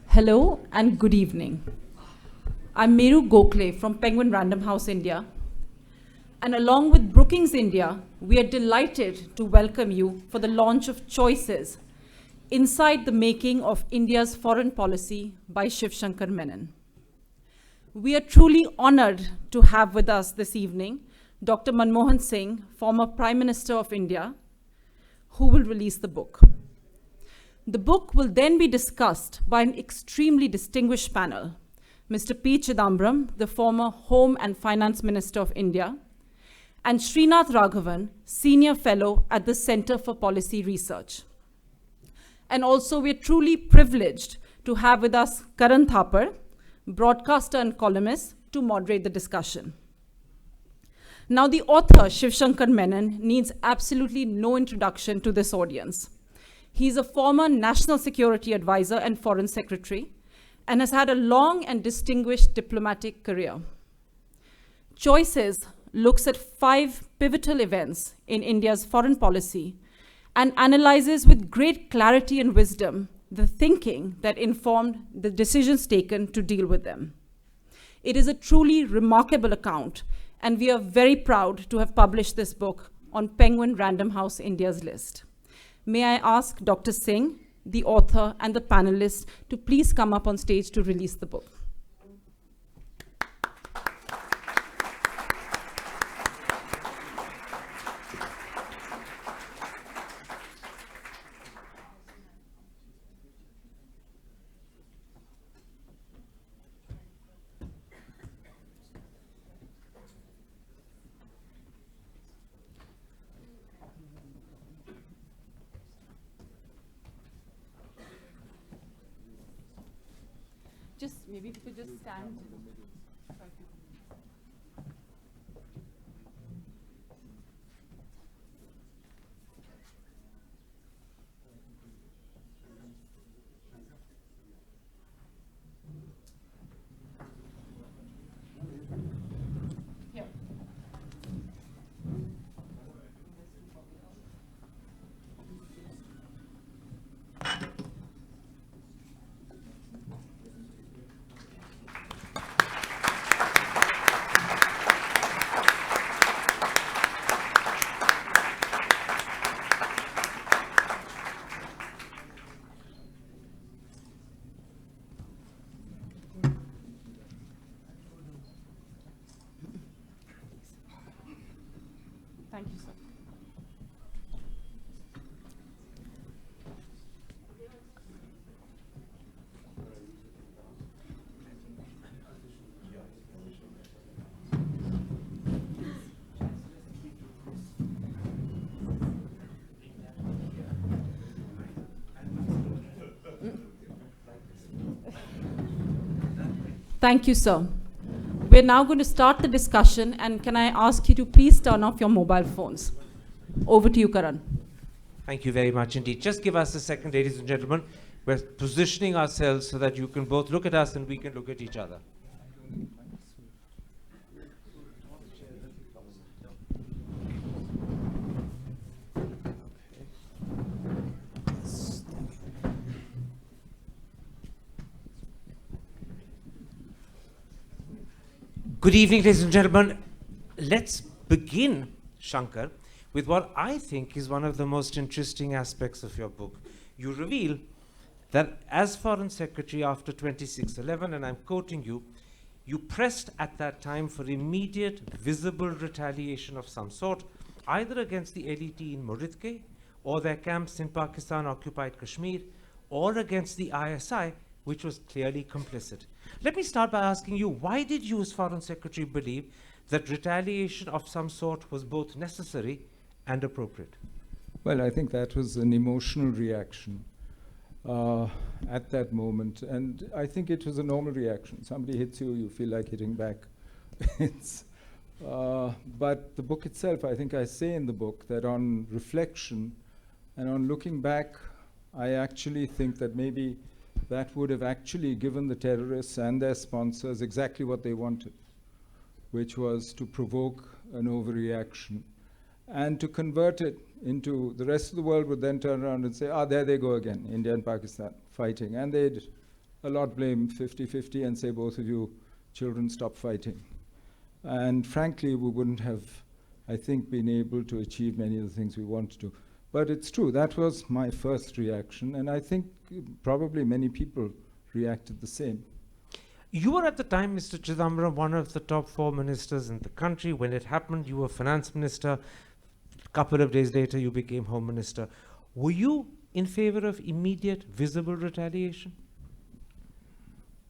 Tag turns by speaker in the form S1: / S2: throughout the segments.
S1: Hello and good evening. I'm Meru Gokhale from Penguin Random House India. And along with Brookings India, we are delighted to welcome you for the launch of Choices, Inside the Making of India's Foreign Policy by Shivshankar Menon. We are truly honored to have with us this evening Dr. Manmohan Singh, former Prime Minister of India, who will release the book. The book will then be discussed by an extremely distinguished panel, Mr. P. Chidambaram, the former Home and Finance Minister of India, and Srinath Raghavan, Senior Fellow at the Center for Policy Research. And also, we're truly privileged to have with us Karan Thapar, broadcaster and columnist, to moderate the discussion. Now, the author, Shivshankar Menon, needs absolutely no introduction to this audience. He's a former National Security Advisor and Foreign Secretary, and has had a long and distinguished diplomatic career. Choices looks at 5 pivotal events in India's foreign policy and analyzes with great clarity and wisdom the thinking that informed the decisions taken to deal with them. It is a truly remarkable account, and we are very proud to have published this book on Penguin Random House India's list. May I ask Dr. Singh, the author, and the panelists to please come up on stage to release the book. Maybe if you could just stand. Here. Thank you, sir. Thank you, sir. We're now going to start the discussion, and can I ask you to please turn off your mobile phones? Over to you, Karan.
S2: Thank you very much indeed. Just give us a second, ladies and gentlemen. We're positioning ourselves so that you can both look at us and we can look at each other. Good evening, ladies and gentlemen. Let's begin, Shankar, with what I think is one of the most interesting aspects of your book. You reveal that as Foreign Secretary after 26/11, and I'm quoting you, you pressed at that time for immediate, visible retaliation of some sort, either against the LET in Moritke, or their camps in Pakistan-occupied Kashmir, or against the ISI, which was clearly complicit. Let me start by asking you, why did you as Foreign Secretary believe that retaliation of some sort was both necessary and appropriate?
S3: Well, I think that was an emotional reaction at that moment. And I think it was a normal reaction. Somebody hits you, you feel like hitting back. But the book itself, I think I say in the book that on reflection and on looking back, I actually think that maybe that would have actually given the terrorists and their sponsors exactly what they wanted, which was to provoke an overreaction and to convert it into, the rest of the world would then turn around and say, there they go again, India and Pakistan fighting. And they'd a lot blame 50-50 and say, both of you children stop fighting. And frankly, we wouldn't have, I think, been able to achieve many of the things we wanted to. But it's true, that was my first reaction, and I think probably many people reacted the same.
S2: You were at the time, Mr. Chidambaram, one of the top 4 ministers in the country. When it happened, you were finance minister. A couple of days later, you became home minister. Were you in favor of immediate, visible retaliation?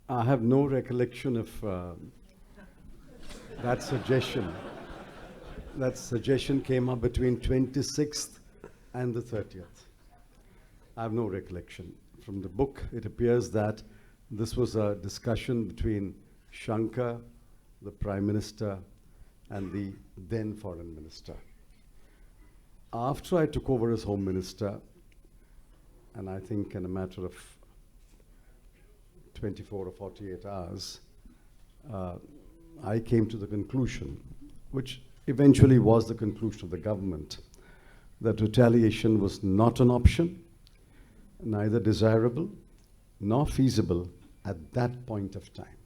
S4: I have no recollection of that suggestion. That suggestion came up between 26th and the 30th. I have no recollection. From the book, it appears that this was a discussion between Shankar, the Prime Minister, and the then Foreign Minister. After I took over as Home Minister, and I think in a matter of 24 or 48 hours, I came to the conclusion, which eventually was the conclusion of the government, that retaliation was not an option, neither desirable nor feasible at that point of time.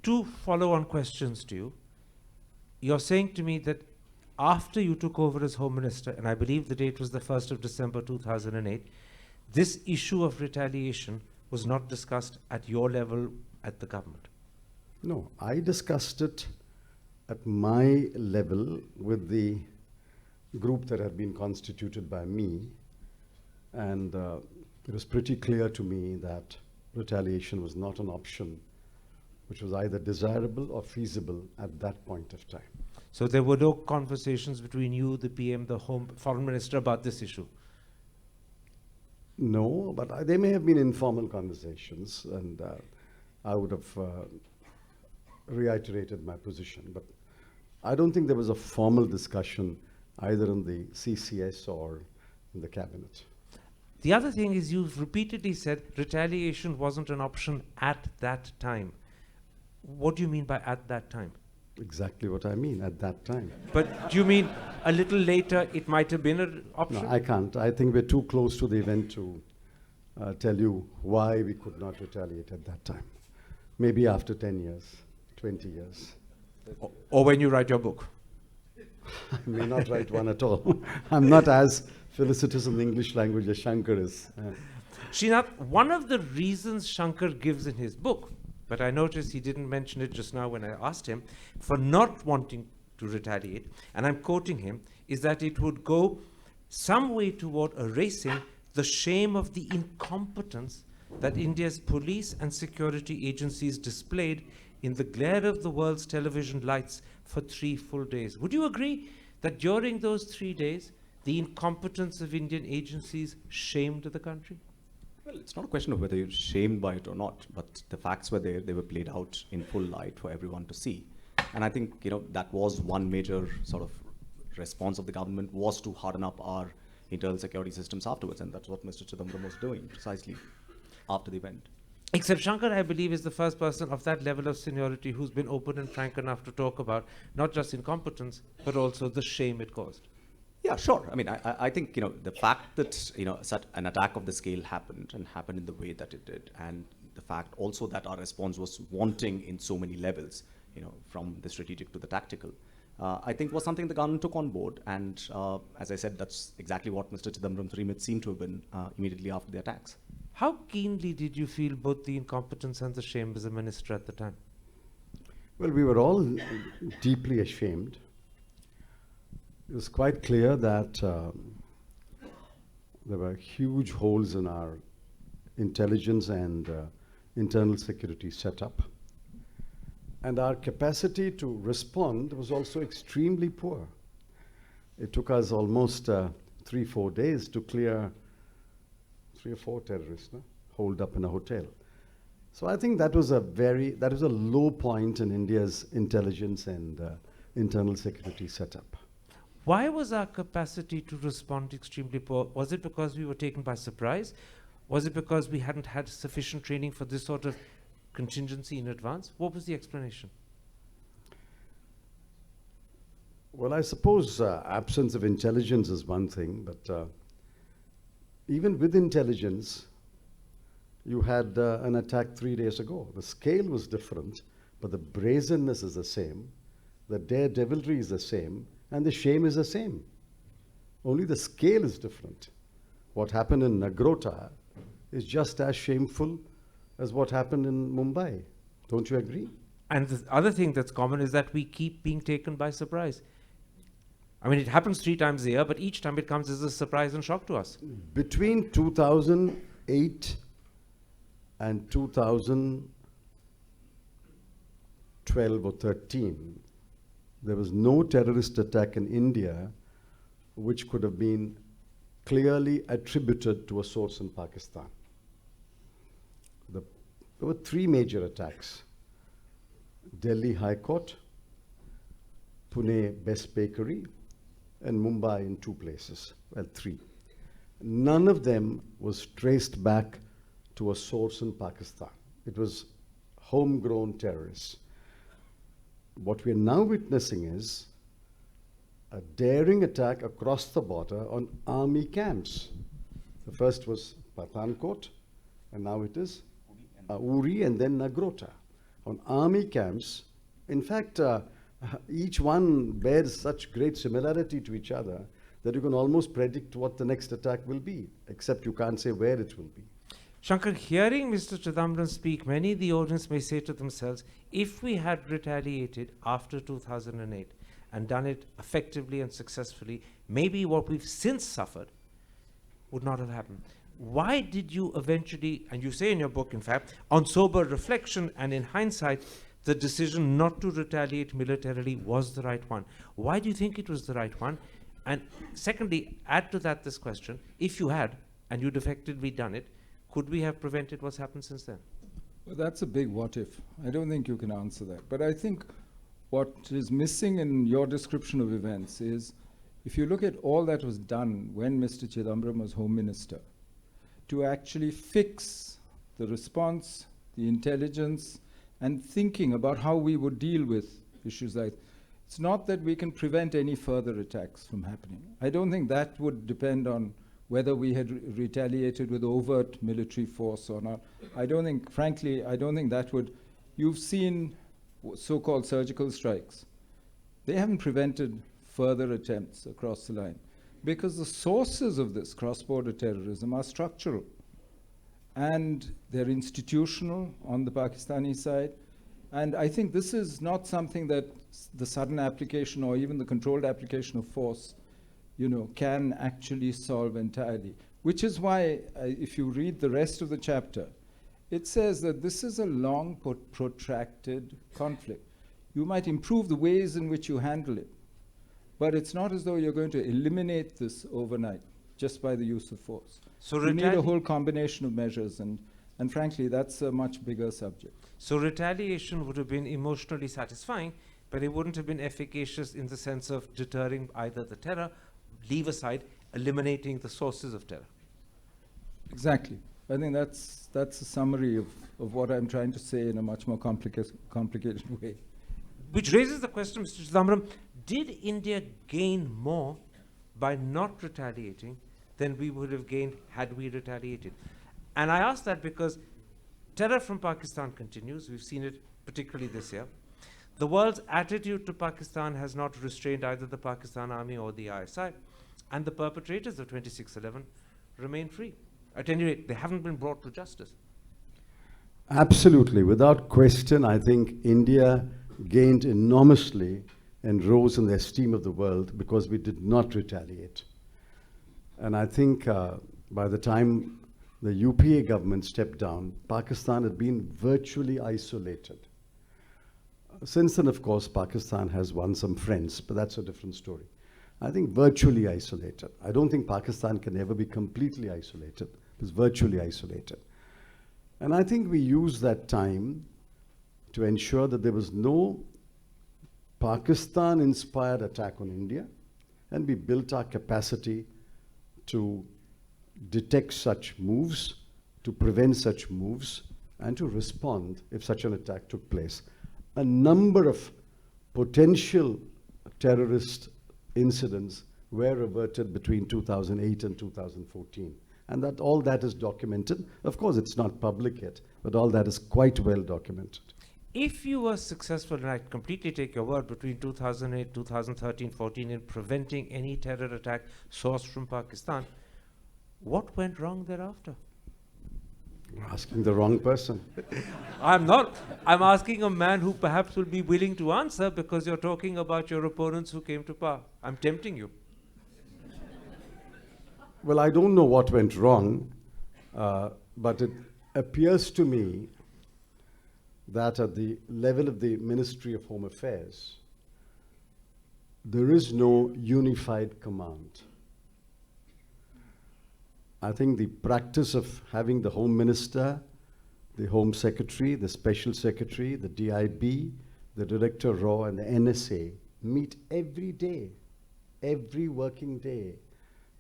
S2: 2 follow-on questions to you. You're saying to me that after you took over as Home Minister, and I believe the date was the 1st of December 2008, this issue of retaliation was not discussed at your level at the government.
S4: No, I discussed it at my level with the group that had been constituted by me, and it was pretty clear to me that retaliation was not an option which was either desirable or feasible at that point of time.
S2: So there were no conversations between you, the PM, the Foreign Minister about this issue?
S4: No, but they may have been informal conversations, and I would have reiterated my position. But I don't think there was a formal discussion either in the CCS or in the cabinet.
S2: The other thing is you've repeatedly said retaliation wasn't an option at that time. What do you mean by at that time?
S4: Exactly what I mean, at that time.
S2: But do you mean a little later it might have been an option?
S4: No, I can't. I think we're too close to the event to tell you why we could not retaliate at that time. Maybe after 10 years, 20 years.
S2: Or when you write your book?
S4: I may not write one at all. I'm not as felicitous in the English language as Shankar is.
S2: Srinath, one of the reasons Shankar gives in his book, but I noticed he didn't mention it just now when I asked him, for not wanting to retaliate, and I'm quoting him, is that it would go some way toward erasing the shame of the incompetence that India's police and security agencies displayed in the glare of the world's television lights for 3 full days. Would you agree that during those 3 days, the incompetence of Indian agencies shamed the country?
S5: Well, it's not a question of whether you're shamed by it or not, but the facts were there, they were played out in full light for everyone to see. And I think, that was one major sort of response of the government, was to harden up our internal security systems afterwards, and that's what Mr. Chidambaram was doing precisely after the event.
S2: Except Shankar, I believe, is the first person of that level of seniority who's been open and frank enough to talk about not just incompetence, but also the shame it caused.
S5: Yeah, sure. I mean, I think, the fact that, such an attack of the scale happened and happened in the way that it did, and the fact also that our response was wanting in so many levels, from the strategic to the tactical, I think was something the government took on board. And as I said, that's exactly what Mr. Chidambaram's remit seemed to have been immediately after the attacks.
S2: How keenly did you feel both the incompetence and the shame as a minister at the time?
S4: Well, we were all deeply ashamed. It was quite clear that there were huge holes in our intelligence and internal security setup. And our capacity to respond was also extremely poor. It took us almost 3-4 days to clear 3 or 4 terrorists holed up in a hotel. So I think that was a low point in India's intelligence and internal security setup.
S2: Why was our capacity to respond extremely poor? Was it because we were taken by surprise? Was it because we hadn't had sufficient training for this sort of contingency in advance? What was the explanation?
S4: Well, I suppose absence of intelligence is one thing, but even with intelligence, you had an attack 3 days ago. The scale was different, but the brazenness is the same, the daredevilry is the same, and the shame is the same. Only the scale is different. What happened in Nagrota is just as shameful as what happened in Mumbai. Don't you agree?
S2: And the other thing that's common is that we keep being taken by surprise. I mean, it happens 3 times a year, but each time it comes as a surprise and shock to us.
S4: Between 2008 and 2012 or 13, there was no terrorist attack in India which could have been clearly attributed to a source in Pakistan. There were 3 major attacks: Delhi High Court, Pune Best Bakery, and Mumbai in 2 places. Well, 3. None of them was traced back to a source in Pakistan. It was homegrown terrorists. What we are now witnessing is a daring attack across the border on army camps. The first was Pathankot, and now it is Uri and then Nagrota. On army camps, in fact, each one bears such great similarity to each other that you can almost predict what the next attack will be, except you can't say where it will be.
S2: Shankar, hearing Mr. Chidambaram speak, many in the audience may say to themselves, if we had retaliated after 2008 and done it effectively and successfully, maybe what we've since suffered would not have happened. Why did you eventually, and you say in your book, in fact, on sober reflection and in hindsight, the decision not to retaliate militarily was the right one? Why do you think it was the right one? And secondly, add to that this question: if you had, and you'd effectively done it, could we have prevented what's happened since then?
S3: Well, that's a big what if. I don't think you can answer that. But I think what is missing in your description of events is, if you look at all that was done when Mr. Chidambaram was Home Minister, to actually fix the response, the intelligence, and thinking about how we would deal with issues like, it's not that we can prevent any further attacks from happening. I don't think that would depend on whether we had retaliated with overt military force or not. I don't think, frankly, I don't think that would. You've seen so-called surgical strikes. They haven't prevented further attempts across the line, because the sources of this cross-border terrorism are structural. And they're institutional on the Pakistani side. And I think this is not something that the sudden application or even the controlled application of force, can actually solve entirely. Which is why, if you read the rest of the chapter, it says that this is a long, protracted conflict. You might improve the ways in which you handle it, but it's not as though you're going to eliminate this overnight just by the use of force. So you need a whole combination of measures, and frankly, that's a much bigger subject.
S2: So retaliation would have been emotionally satisfying, but it wouldn't have been efficacious in the sense of deterring either the terror, leave aside eliminating the sources of terror.
S3: Exactly. I think that's a summary of what I'm trying to say in a much more complicated way.
S2: Which raises the question, Mr. Chidambaram, did India gain more by not retaliating than we would have gained had we retaliated? And I ask that because terror from Pakistan continues. We've seen it particularly this year. The world's attitude to Pakistan has not restrained either the Pakistan Army or the ISI, and the perpetrators of 2611 remain free. At any rate, they haven't been brought to justice.
S4: Absolutely. Without question, I think India gained enormously and rose in the esteem of the world because we did not retaliate. And I think by the time the UPA government stepped down, Pakistan had been virtually isolated. Since then, of course, Pakistan has won some friends, but that's a different story. I think virtually isolated. I don't think Pakistan can ever be completely isolated. It's virtually isolated. And I think we used that time to ensure that there was no Pakistan-inspired attack on India, and we built our capacity to detect such moves, to prevent such moves, and to respond if such an attack took place. A number of potential terrorist incidents were averted between 2008 and 2014. And that all that is documented. Of course, it's not public yet, but all that is quite well documented.
S2: If you were successful, and I completely take your word, between 2008, 2013, 14 in preventing any terror attack sourced from Pakistan, what went wrong thereafter?
S4: You're asking the wrong person.
S2: I'm not. I'm asking a man who perhaps will be willing to answer, because you're talking about your opponents who came to power. I'm tempting you.
S4: Well, I don't know what went wrong, but it appears to me that at the level of the Ministry of Home Affairs, there is no unified command. I think the practice of having the Home Minister, the Home Secretary, the Special Secretary, the DIB, the Director RAW, and the NSA meet every day, every working day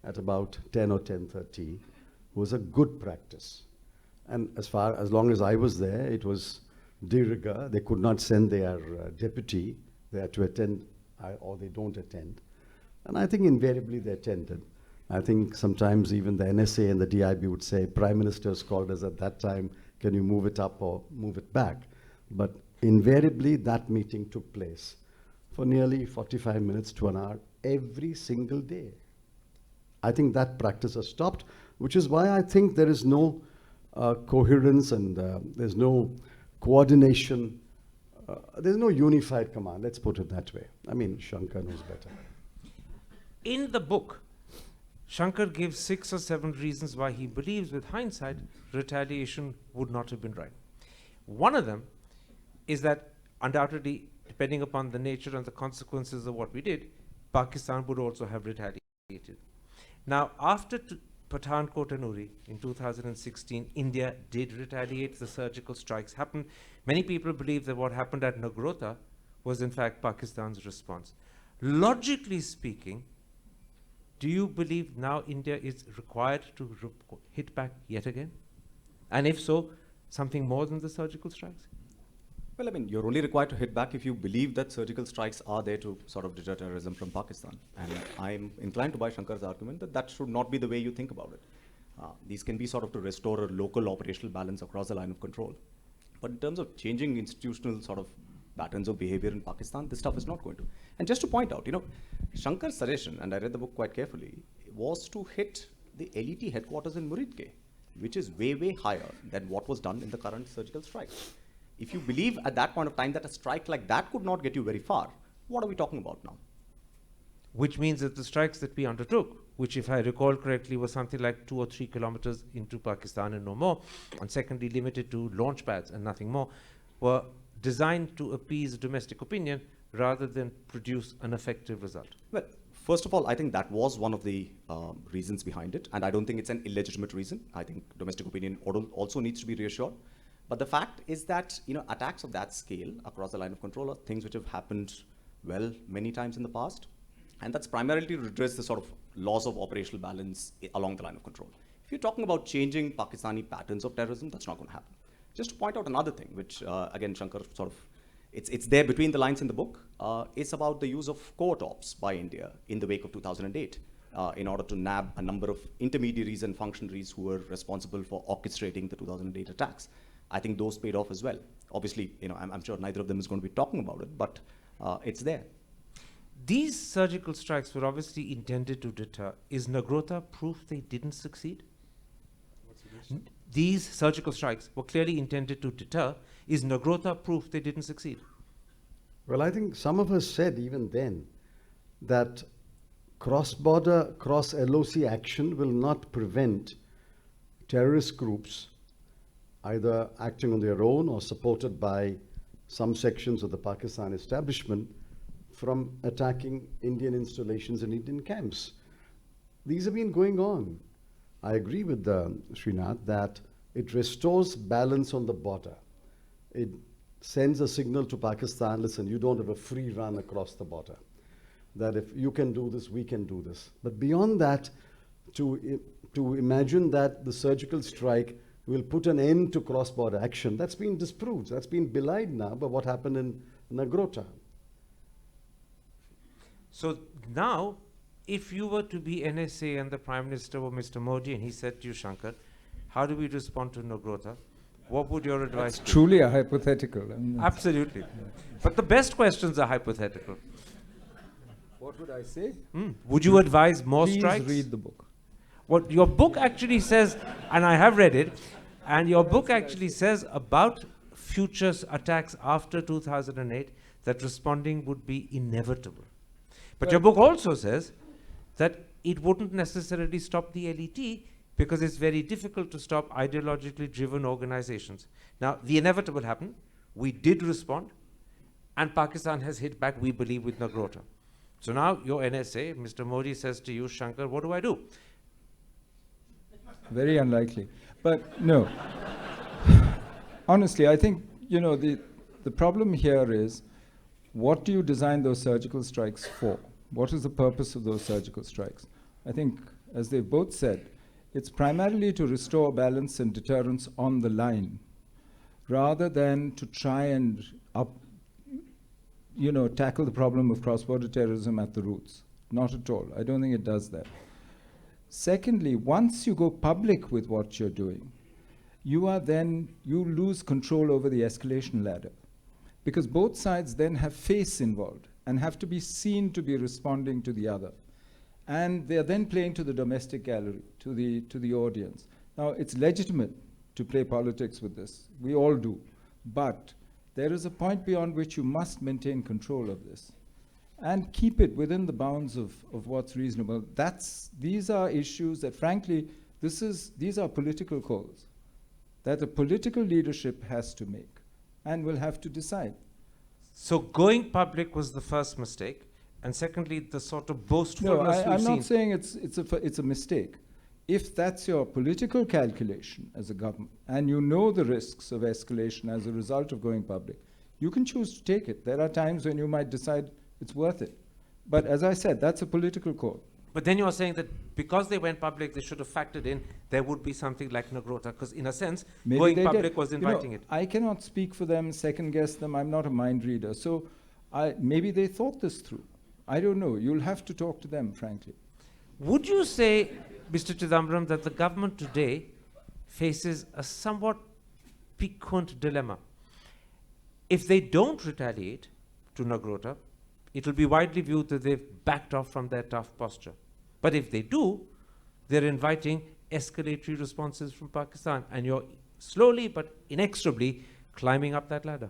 S4: at about 10 or 10:30 was a good practice. And as long as I was there, it was de rigueur. They could not send their deputy there to attend, or they don't attend. And I think invariably they attended. I think sometimes even the NSA and the DIB would say, Prime Minister's called us at that time, can you move it up or move it back? But invariably that meeting took place for nearly 45 minutes to an hour every single day. I think that practice has stopped, which is why I think there is no coherence and there's no coordination. There's no unified command, let's put it that way. I mean, Shankar knows better.
S2: In the book, Shankar gives 6 or 7 reasons why he believes, with hindsight, retaliation would not have been right. One of them is that undoubtedly, depending upon the nature and the consequences of what we did, Pakistan would also have retaliated. Now, after Pathankot and Uri in 2016, India did retaliate. The surgical strikes happened. Many people believe that what happened at Nagrota was in fact Pakistan's response. Logically speaking, do you believe now India is required to hit back yet again? And if so, something more than the surgical strikes?
S5: Well, I mean, you're only required to hit back if you believe that surgical strikes are there to sort of deter terrorism from Pakistan. And I'm inclined to buy Shankar's argument that that should not be the way you think about it. These can be sort of to restore a local operational balance across the line of control. But in terms of changing institutional sort of patterns of behavior in Pakistan, this stuff is not going to. And just to point out, you know, Shankar's suggestion, and I read the book quite carefully, was to hit the LET headquarters in Muridke, which is way, way higher than what was done in the current surgical strike. If you believe at that point of time that a strike like that could not get you very far, what are we talking about now?
S2: Which means that the strikes that we undertook, which if I recall correctly was something like 2 or 3 kilometers into Pakistan and no more, and secondly limited to launch pads and nothing more, were designed to appease domestic opinion rather than produce an effective result.
S5: Well, first of all, I think that was one of the reasons behind it, and I don't think it's an illegitimate reason. I think domestic opinion also needs to be reassured. But the fact is that, you know, attacks of that scale across the line of control are things which have happened, well, many times in the past. And that's primarily to redress the sort of loss of operational balance along the line of control. If you're talking about changing Pakistani patterns of terrorism, that's not going to happen. Just to point out another thing, which again, Shankar sort of, it's there between the lines in the book, is about the use of covert ops by India in the wake of 2008 in order to nab a number of intermediaries and functionaries who were responsible for orchestrating the 2008 attacks. I think those paid off as well. Obviously, you know, I'm sure neither of them is going to be talking about it, but it's there.
S2: These surgical strikes were obviously intended to deter. Is Nagrota proof they didn't succeed? These surgical strikes were clearly intended to deter. Is Nagrota proof they didn't succeed?
S4: Well, I think some of us said even then that cross-border, cross-LOC action will not prevent terrorist groups either acting on their own or supported by some sections of the Pakistan establishment from attacking Indian installations and Indian camps. These have been going on. I agree with Srinath that it restores balance on the border. It sends a signal to Pakistan, listen, you don't have a free run across the border. That if you can do this, we can do this. But beyond that, to imagine that the surgical strike will put an end to cross-border action, that's been disproved. That's been belied now by what happened in Nagrota.
S2: So now, if you were to be NSA and the Prime Minister were Mr. Modi and he said to you, Shankar, how do we respond to Nagrota? What would your advice be?
S3: Truly a hypothetical. I mean,
S2: Absolutely. But the best questions are hypothetical.
S3: what would I say?
S2: Would you advise more
S3: Please
S2: strikes?
S3: read the book.
S2: What your book actually says, and I have read it, and your book actually says about future attacks after 2008 that responding would be inevitable. But your book also says that it wouldn't necessarily stop the LET because it's very difficult to stop ideologically driven organizations. Now, the inevitable happened. We did respond, and Pakistan has hit back, we believe, with Nagrota. So now your NSA, Mr. Modi says to you, Shankar, what do I do?
S3: Very unlikely. But no. Honestly, I think, the problem here is, what do you design those surgical strikes for? What is the purpose of those surgical strikes? I think, as they've both said, it's primarily to restore balance and deterrence on the line, rather than to try and tackle the problem of cross-border terrorism at the roots. Not at all. I don't think it does that. Secondly, once you go public with what you're doing, you lose control over the escalation ladder. Because both sides then have face involved and have to be seen to be responding to the other. And they're then playing to the domestic gallery, to the audience. Now, it's legitimate to play politics with this. We all do. But there is a point beyond which you must maintain control of this and keep it within the bounds of what's reasonable. These are issues that, frankly, these are political calls that the political leadership has to make and will have to decide.
S2: So going public was the first mistake, and secondly, the sort of boastfulness we've
S3: I'm
S2: seen.
S3: not saying it's a mistake. If that's your political calculation as a government, and you know the risks of escalation as a result of going public, you can choose to take it. There are times when you might decide it's worth it. But as I said, that's a political call.
S2: But then you're saying that because they went public, they should have factored in there would be something like Nagrota, because in a sense,
S3: Maybe
S2: going
S3: they
S2: public
S3: did.
S2: was inviting it.
S3: I cannot speak for them, second guess them. I'm not a mind reader. So maybe they thought this through. I don't know. You'll have to talk to them, frankly.
S2: Would you say, Mr. Chidambaram, that the government today faces a somewhat piquant dilemma? If they don't retaliate to Nagrota, it will be widely viewed that they've backed off from their tough posture. But if they do, they're inviting escalatory responses from Pakistan, and you're slowly but inexorably climbing up that ladder.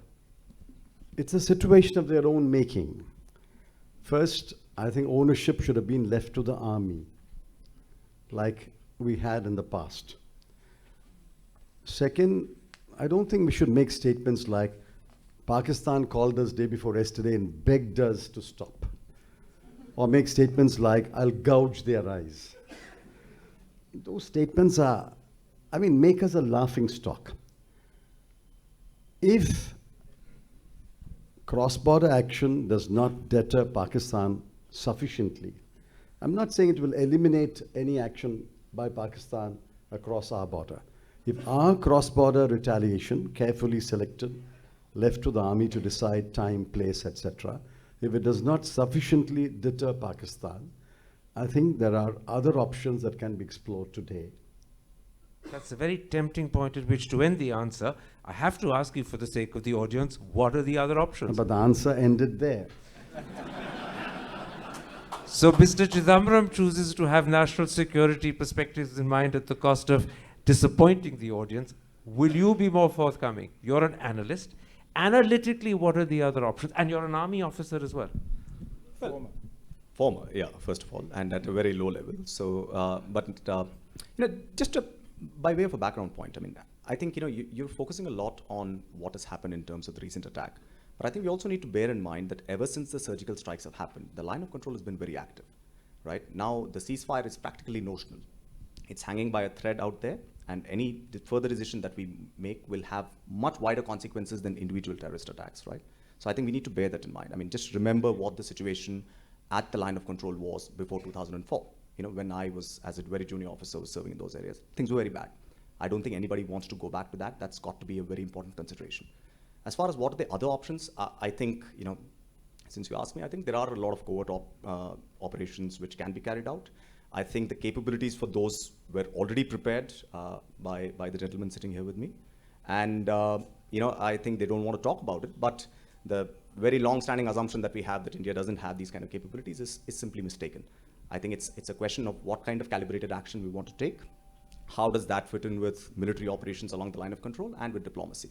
S4: It's a situation of their own making. First, I think ownership should have been left to the army, like we had in the past. Second, I don't think we should make statements like, Pakistan called us day before yesterday and begged us to stop. Or make statements like, I'll gouge their eyes. Those statements make us a laughing stock. If cross-border action does not deter Pakistan sufficiently, I'm not saying it will eliminate any action by Pakistan across our border. If our cross-border retaliation, carefully selected, left to the army to decide time, place, etc., if it does not sufficiently deter Pakistan, I think there are other options that can be explored today.
S2: That's a very tempting point at which to end the answer. I have to ask you, for the sake of the audience, what are the other options?
S4: But the answer ended there.
S2: So Mr. Chidambaram chooses to have national security perspectives in mind at the cost of disappointing the audience. Will you be more forthcoming? You're an analyst. Analytically, what are the other options? And you're an army officer as well.
S5: Former, yeah, first of all, and at a very low level. So, by way of a background point, I think you're focusing a lot on what has happened in terms of the recent attack. But I think we also need to bear in mind that ever since the surgical strikes have happened, the line of control has been very active, right? Now the ceasefire is practically notional. It's hanging by a thread out there, and any further decision that we make will have much wider consequences than individual terrorist attacks, right? So I think we need to bear that in mind. Just remember what the situation at the line of control was before 2004. When I was, as a very junior officer, was serving in those areas. Things were very bad. I don't think anybody wants to go back to that. That's got to be a very important consideration. As far as what are the other options, I think, since you asked me, I think there are a lot of covert operations which can be carried out. I think the capabilities for those were already prepared by the gentleman sitting here with me. And I think they don't want to talk about it, but the very long-standing assumption that we have that India doesn't have these kind of capabilities is simply mistaken. I think it's a question of what kind of calibrated action we want to take. How does that fit in with military operations along the line of control and with diplomacy?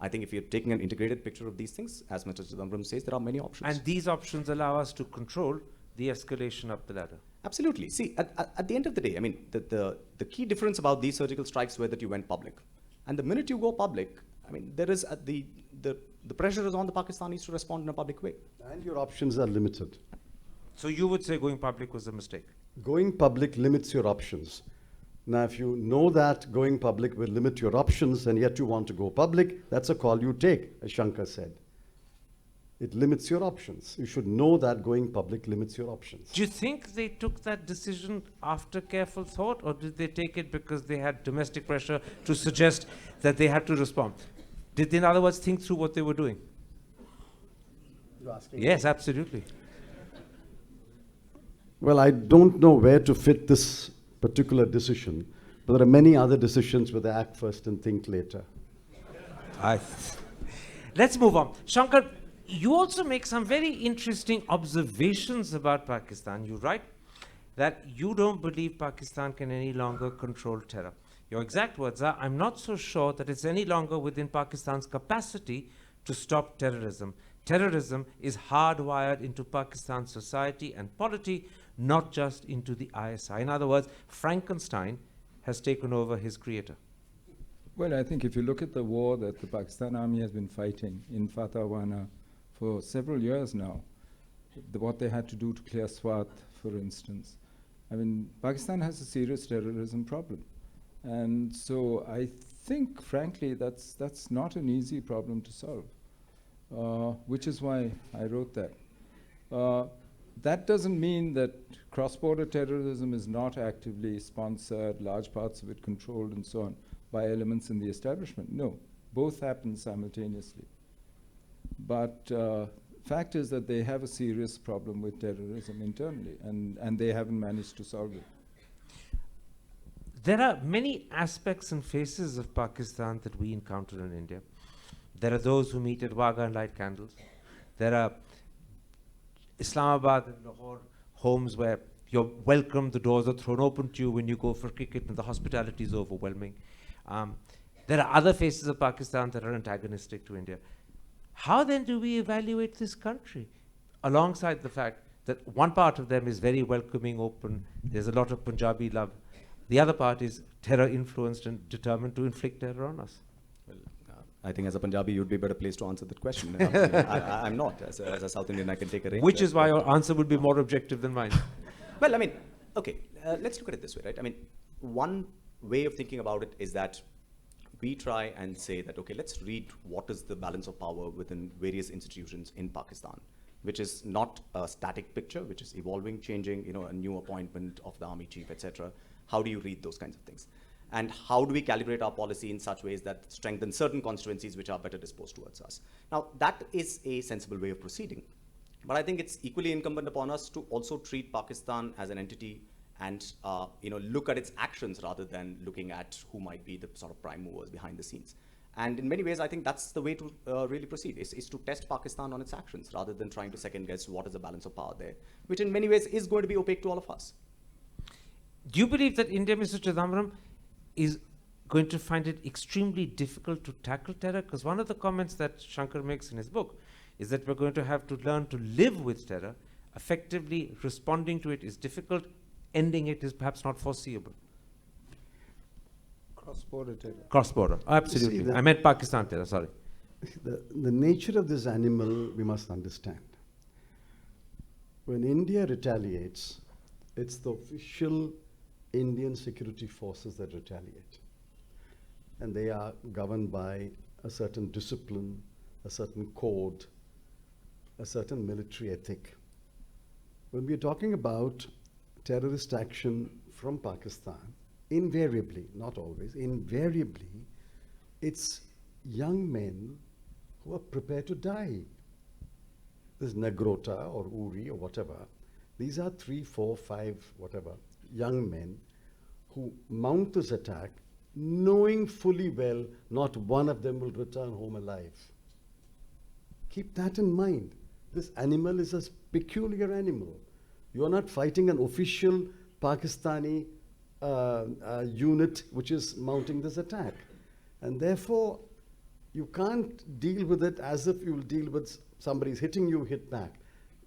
S5: I think if you're taking an integrated picture of these things, as Mr. Chidambaram says, there are many options.
S2: And these options allow us to control the escalation up the ladder.
S5: Absolutely. See, at the end of the day, I mean, the key difference about these surgical strikes were that you went public. And the minute you go public, I mean, there is the pressure is on the Pakistanis to respond in a public way.
S4: And your options are limited.
S2: So you would say going public was a mistake?
S4: Going public limits your options. Now, if you know that going public will limit your options and yet you want to go public, that's a call you take, as Shankar said. It limits your options. You should know that going public limits your options.
S2: Do you think they took that decision after careful thought, or did they take it because they had domestic pressure to suggest that they had to respond? Did they, in other words, think through what they were doing?
S4: You're asking?
S2: Yes, absolutely.
S4: Well, I don't know where to fit this particular decision, but there are many other decisions where they act first and think later.
S2: Let's move on. Shankar, you also make some very interesting observations about Pakistan. You write that you don't believe Pakistan can any longer control terror. Your exact words are, I'm not so sure that it's any longer within Pakistan's capacity to stop terrorism. Terrorism is hardwired into Pakistan's society and polity, not just into the ISI. In other words, Frankenstein has taken over his creator.
S3: Well, I think if you look at the war that the Pakistan army has been fighting in Fatahwana for several years now, what they had to do to clear Swat, for instance. I mean, Pakistan has a serious terrorism problem. And so I think, frankly, that's not an easy problem to solve, which is why I wrote that. That doesn't mean that cross-border terrorism is not actively sponsored, large parts of it controlled and so on, by elements in the establishment. No, both happen simultaneously. But fact is that they have a serious problem with terrorism internally, and they haven't managed to solve it.
S2: There are many aspects and faces of Pakistan that we encounter in India. There are those who meet at Wagah and light candles. There are Islamabad and Lahore homes where you're welcome, the doors are thrown open to you when you go for cricket and the hospitality is overwhelming. There are other faces of Pakistan that are antagonistic to India. How then do we evaluate this country? Alongside the fact that one part of them is very welcoming, open, there's a lot of Punjabi love. The other part is terror-influenced and determined to inflict terror on us.
S5: Well, I think as a Punjabi, you'd be better placed to answer that question. I'm not. As a South Indian, I can take a range.
S2: Which is why your answer would be more objective than mine.
S5: Well, I mean, okay, let's look at it this way, right? I mean, one way of thinking about it is that we try and say that, okay, let's read what is the balance of power within various institutions in Pakistan, which is not a static picture, which is evolving, changing, a new appointment of the army chief, etc. How do you read those kinds of things? And how do we calibrate our policy in such ways that strengthen certain constituencies which are better disposed towards us? Now, that is a sensible way of proceeding. But I think it's equally incumbent upon us to also treat Pakistan as an entity and look at its actions rather than looking at who might be the sort of prime movers behind the scenes. And in many ways, I think that's the way to really proceed, is to test Pakistan on its actions rather than trying to second guess what is the balance of power there, which in many ways is going to be opaque to all of us.
S2: Do you believe that India, Mr. Chidambaram, is going to find it extremely difficult to tackle terror? Because one of the comments that Shankar makes in his book is that we're going to have to learn to live with terror. Effectively responding to it is difficult. Ending it is perhaps not foreseeable.
S3: Cross-border terror.
S2: Cross-border, absolutely. I meant Pakistan terror, sorry.
S4: The nature of this animal we must understand. When India retaliates, it's the official Indian security forces that retaliate. And they are governed by a certain discipline, a certain code, a certain military ethic. When we're talking about terrorist action from Pakistan, invariably, not always, invariably, it's young men who are prepared to die. this Negrota or Uri or whatever, these are 3, 4, 5, whatever, young men who mount this attack knowing fully well not one of them will return home alive. Keep that in mind. This animal is a peculiar animal. You are not fighting an official Pakistani unit which is mounting this attack. And therefore, you can't deal with it as if you will deal with somebody's hitting you, hit back.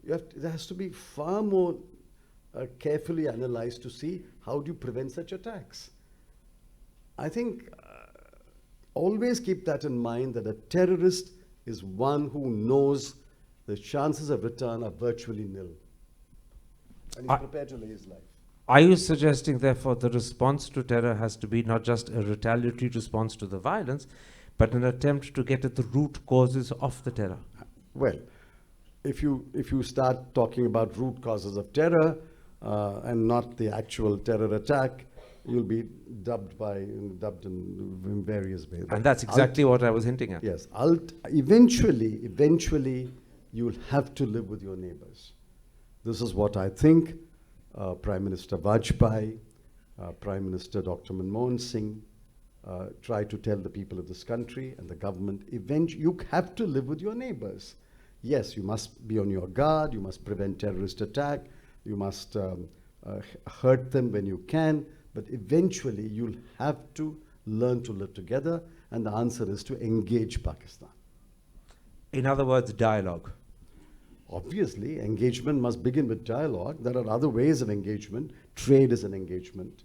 S4: There has to be far more carefully analyzed to see how do you prevent such attacks. I think always keep that in mind, that a terrorist is one who knows the chances of return are virtually nil. And he's prepared to lay his life.
S2: Are you suggesting, therefore, the response to terror has to be not just a retaliatory response to the violence, but an attempt to get at the root causes of the terror?
S4: Well, if you start talking about root causes of terror and not the actual terror attack, you'll be dubbed in various ways.
S2: And that's exactly what I was hinting at.
S4: Yes. Eventually, you'll have to live with your neighbors. This is what I think Prime Minister Vajpayee, Prime Minister Dr. Manmohan Singh tried to tell the people of this country and the government. Eventually, you have to live with your neighbors. Yes, you must be on your guard. You must prevent terrorist attack. You must hurt them when you can. But eventually, you'll have to learn to live together. And the answer is to engage Pakistan.
S2: In other words, dialogue.
S4: Obviously, engagement must begin with dialogue. There are other ways of engagement. Trade is an engagement.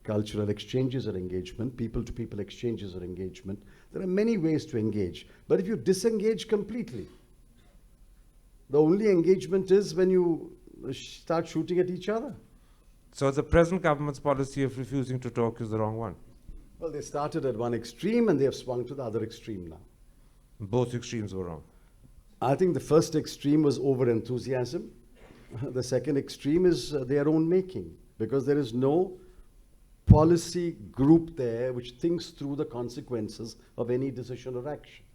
S4: Cultural exchanges are engagement. People-to-people exchanges are engagement. There are many ways to engage. But if you disengage completely, the only engagement is when you start shooting at each other.
S2: So the present government's policy of refusing to talk is the wrong one?
S4: Well, they started at one extreme and they have swung to the other extreme now.
S2: Both extremes were wrong.
S4: I think the first extreme was over-enthusiasm. The second extreme is their own making, because there is no policy group there which thinks through the consequences of any decision or action.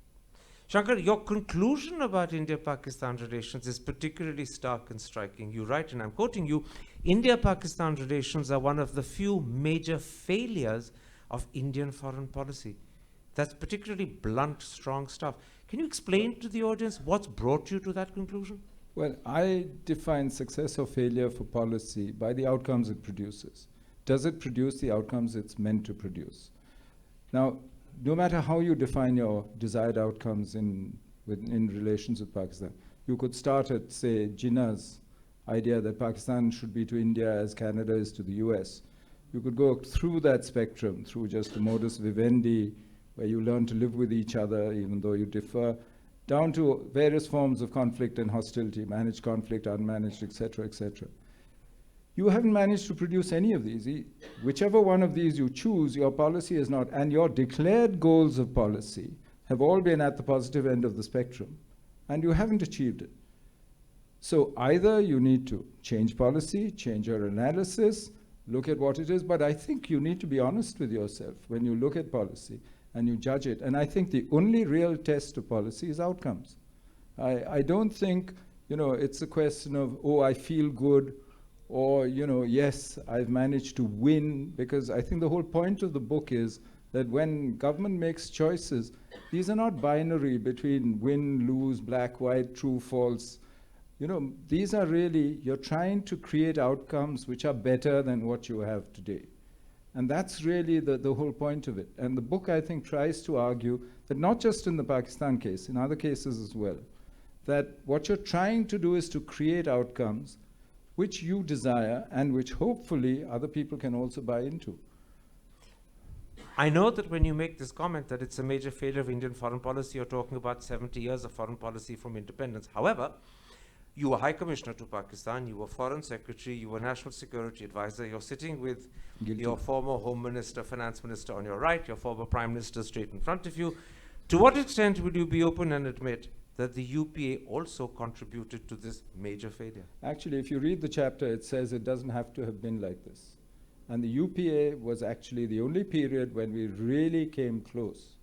S2: Shankar, your conclusion about India-Pakistan relations is particularly stark and striking. You write, and I'm quoting you, India-Pakistan relations are one of the few major failures of Indian foreign policy. That's particularly blunt, strong stuff. Can you explain to the audience what's brought you to that conclusion?
S3: Well, I define success or failure for policy by the outcomes it produces. Does it produce the outcomes it's meant to produce? Now, no matter how you define your desired outcomes in relations with Pakistan, you could start at, say, Jinnah's idea that Pakistan should be to India as Canada is to the US. You could go through that spectrum, through just the modus vivendi, where you learn to live with each other even though you differ, down to various forms of conflict and hostility, managed conflict, unmanaged, etc., etc. You haven't managed to produce any of these. Whichever one of these you choose, your policy is not, and your declared goals of policy have all been at the positive end of the spectrum, and you haven't achieved it. So either you need to change policy, change your analysis, look at what it is, but I think you need to be honest with yourself when you look at policy and you judge it. And I think the only real test of policy is outcomes. I don't think, it's a question of, oh, I feel good, or, yes, I've managed to win, because I think the whole point of the book is that when government makes choices, these are not binary between win, lose, black, white, true, false. These are really, you're trying to create outcomes which are better than what you have today. And that's really the whole point of it. And the book, I think, tries to argue that not just in the Pakistan case, in other cases as well, that what you're trying to do is to create outcomes which you desire and which hopefully other people can also buy into.
S2: I know that when you make this comment that it's a major failure of Indian foreign policy, you're talking about 70 years of foreign policy from independence. However, you were High Commissioner to Pakistan, you were Foreign Secretary, you were National Security Advisor, you're sitting with your former Home Minister, Finance Minister on your right, your former Prime Minister straight in front of you. To what extent would you be open and admit that the UPA also contributed to this major failure?
S3: Actually, if you read the chapter, it says it doesn't have to have been like this. And the UPA was actually the only period when we really came close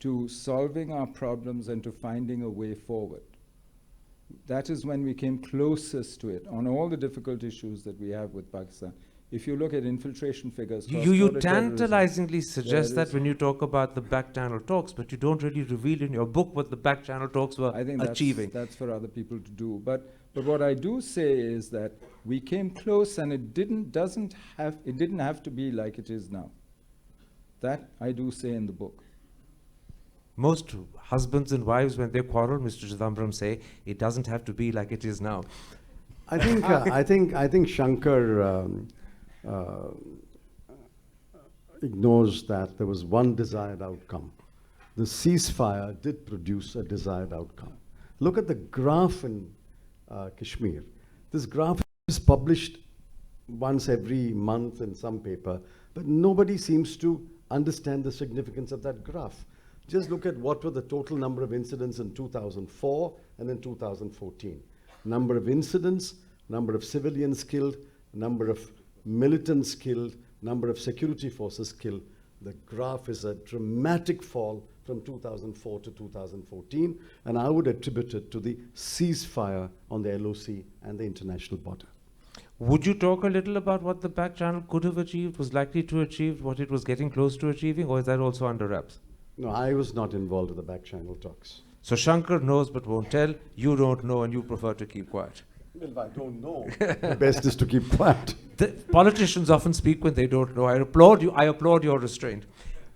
S3: to solving our problems and to finding a way forward. That is when we came closest to it on all the difficult issues that we have with Pakistan. If you look at infiltration figures,
S2: You
S3: cross-border terrorism,
S2: tantalizingly suggest
S3: there
S2: that
S3: is-
S2: when you talk about the back channel talks, but you don't really reveal in your book what the back channel talks were
S3: I think
S2: achieving.
S3: that's for other people to do. But what I do say is that we came close, and it didn't have to be like it is now. That I do say in the book.
S2: Most husbands and wives, when they quarrel, Mr. Chidambaram, say it doesn't have to be like it is now.
S4: I think Shankar ignores that there was one desired outcome. The ceasefire did produce a desired outcome. Look at the graph in Kashmir. This graph is published once every month in some paper, but nobody seems to understand the significance of that graph. Just look at what were the total number of incidents in 2004 and then 2014. Number of incidents, number of civilians killed, number of militants killed, number of security forces killed. The graph is a dramatic fall from 2004 to 2014, and I would attribute it to the ceasefire on the LOC and the international border.
S2: Would you talk a little about what the back channel could have achieved, was likely to achieve, what it was getting close to achieving, or is that also under wraps?
S4: No, I was not involved in the back channel talks.
S2: So Shankar knows but won't tell, you don't know and you prefer to keep quiet.
S4: Well, if I don't know, the best is to keep quiet.
S2: The politicians often speak when they don't know. I applaud your restraint.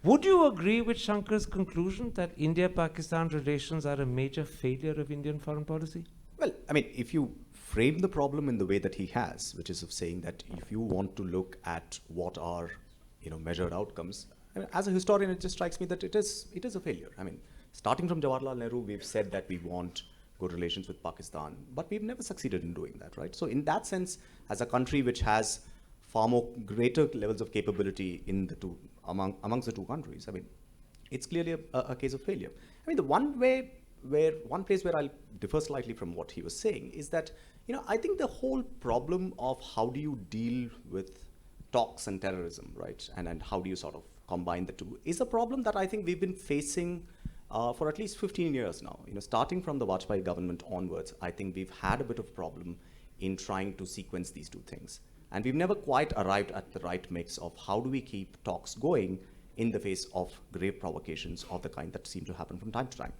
S2: Would you agree with Shankar's conclusion that India-Pakistan relations are a major failure of Indian foreign policy?
S5: Well, I mean, if you frame the problem in the way that he has, which is of saying that if you want to look at what are, measured outcomes, I mean, as a historian, it just strikes me that it is a failure. I mean, starting from Jawaharlal Nehru, we've said that we want good relations with Pakistan, but we've never succeeded in doing that, right? So in that sense, as a country which has far more greater levels of capability in the two, amongst the two countries, I mean, it's clearly a case of failure. I mean, the one place where I'll differ slightly from what he was saying is that, I think the whole problem of how do you deal with talks and terrorism, right? And how do you sort of combine the two is a problem that I think we've been facing for at least 15 years now. Starting from the Vajpayee government onwards, I think we've had a bit of problem in trying to sequence these two things. And we've never quite arrived at the right mix of how do we keep talks going in the face of grave provocations of the kind that seem to happen from time to time.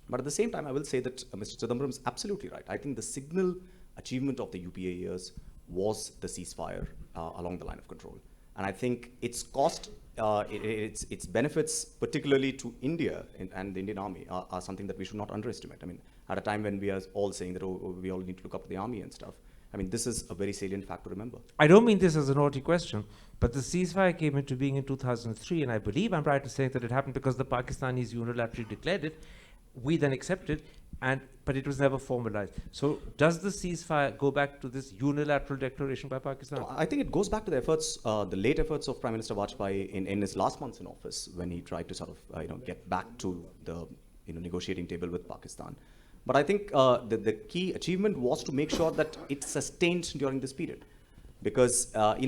S5: But at the same time, I will say that Mr. Chidambaram is absolutely right. I think the signal achievement of the UPA years was the ceasefire along the line of control. And I think its cost, its benefits, particularly to India and the Indian army, are something that we should not underestimate. I mean, at a time when we are all saying that we all need to look up to the army and stuff, I mean, this is a very salient fact to remember.
S2: I don't mean this as a naughty question, but the ceasefire came into being in 2003, and I believe I'm right in saying that it happened because the Pakistanis unilaterally declared it. We then accepted, but it was never formalized. So does the ceasefire go back to this unilateral declaration by Pakistan?
S5: I think it goes back to the efforts, the late efforts of Prime Minister Vajpayee in his last months in office, when he tried to sort of get back to the negotiating table with Pakistan. But I think the key achievement was to make sure that it sustained during this period. Because at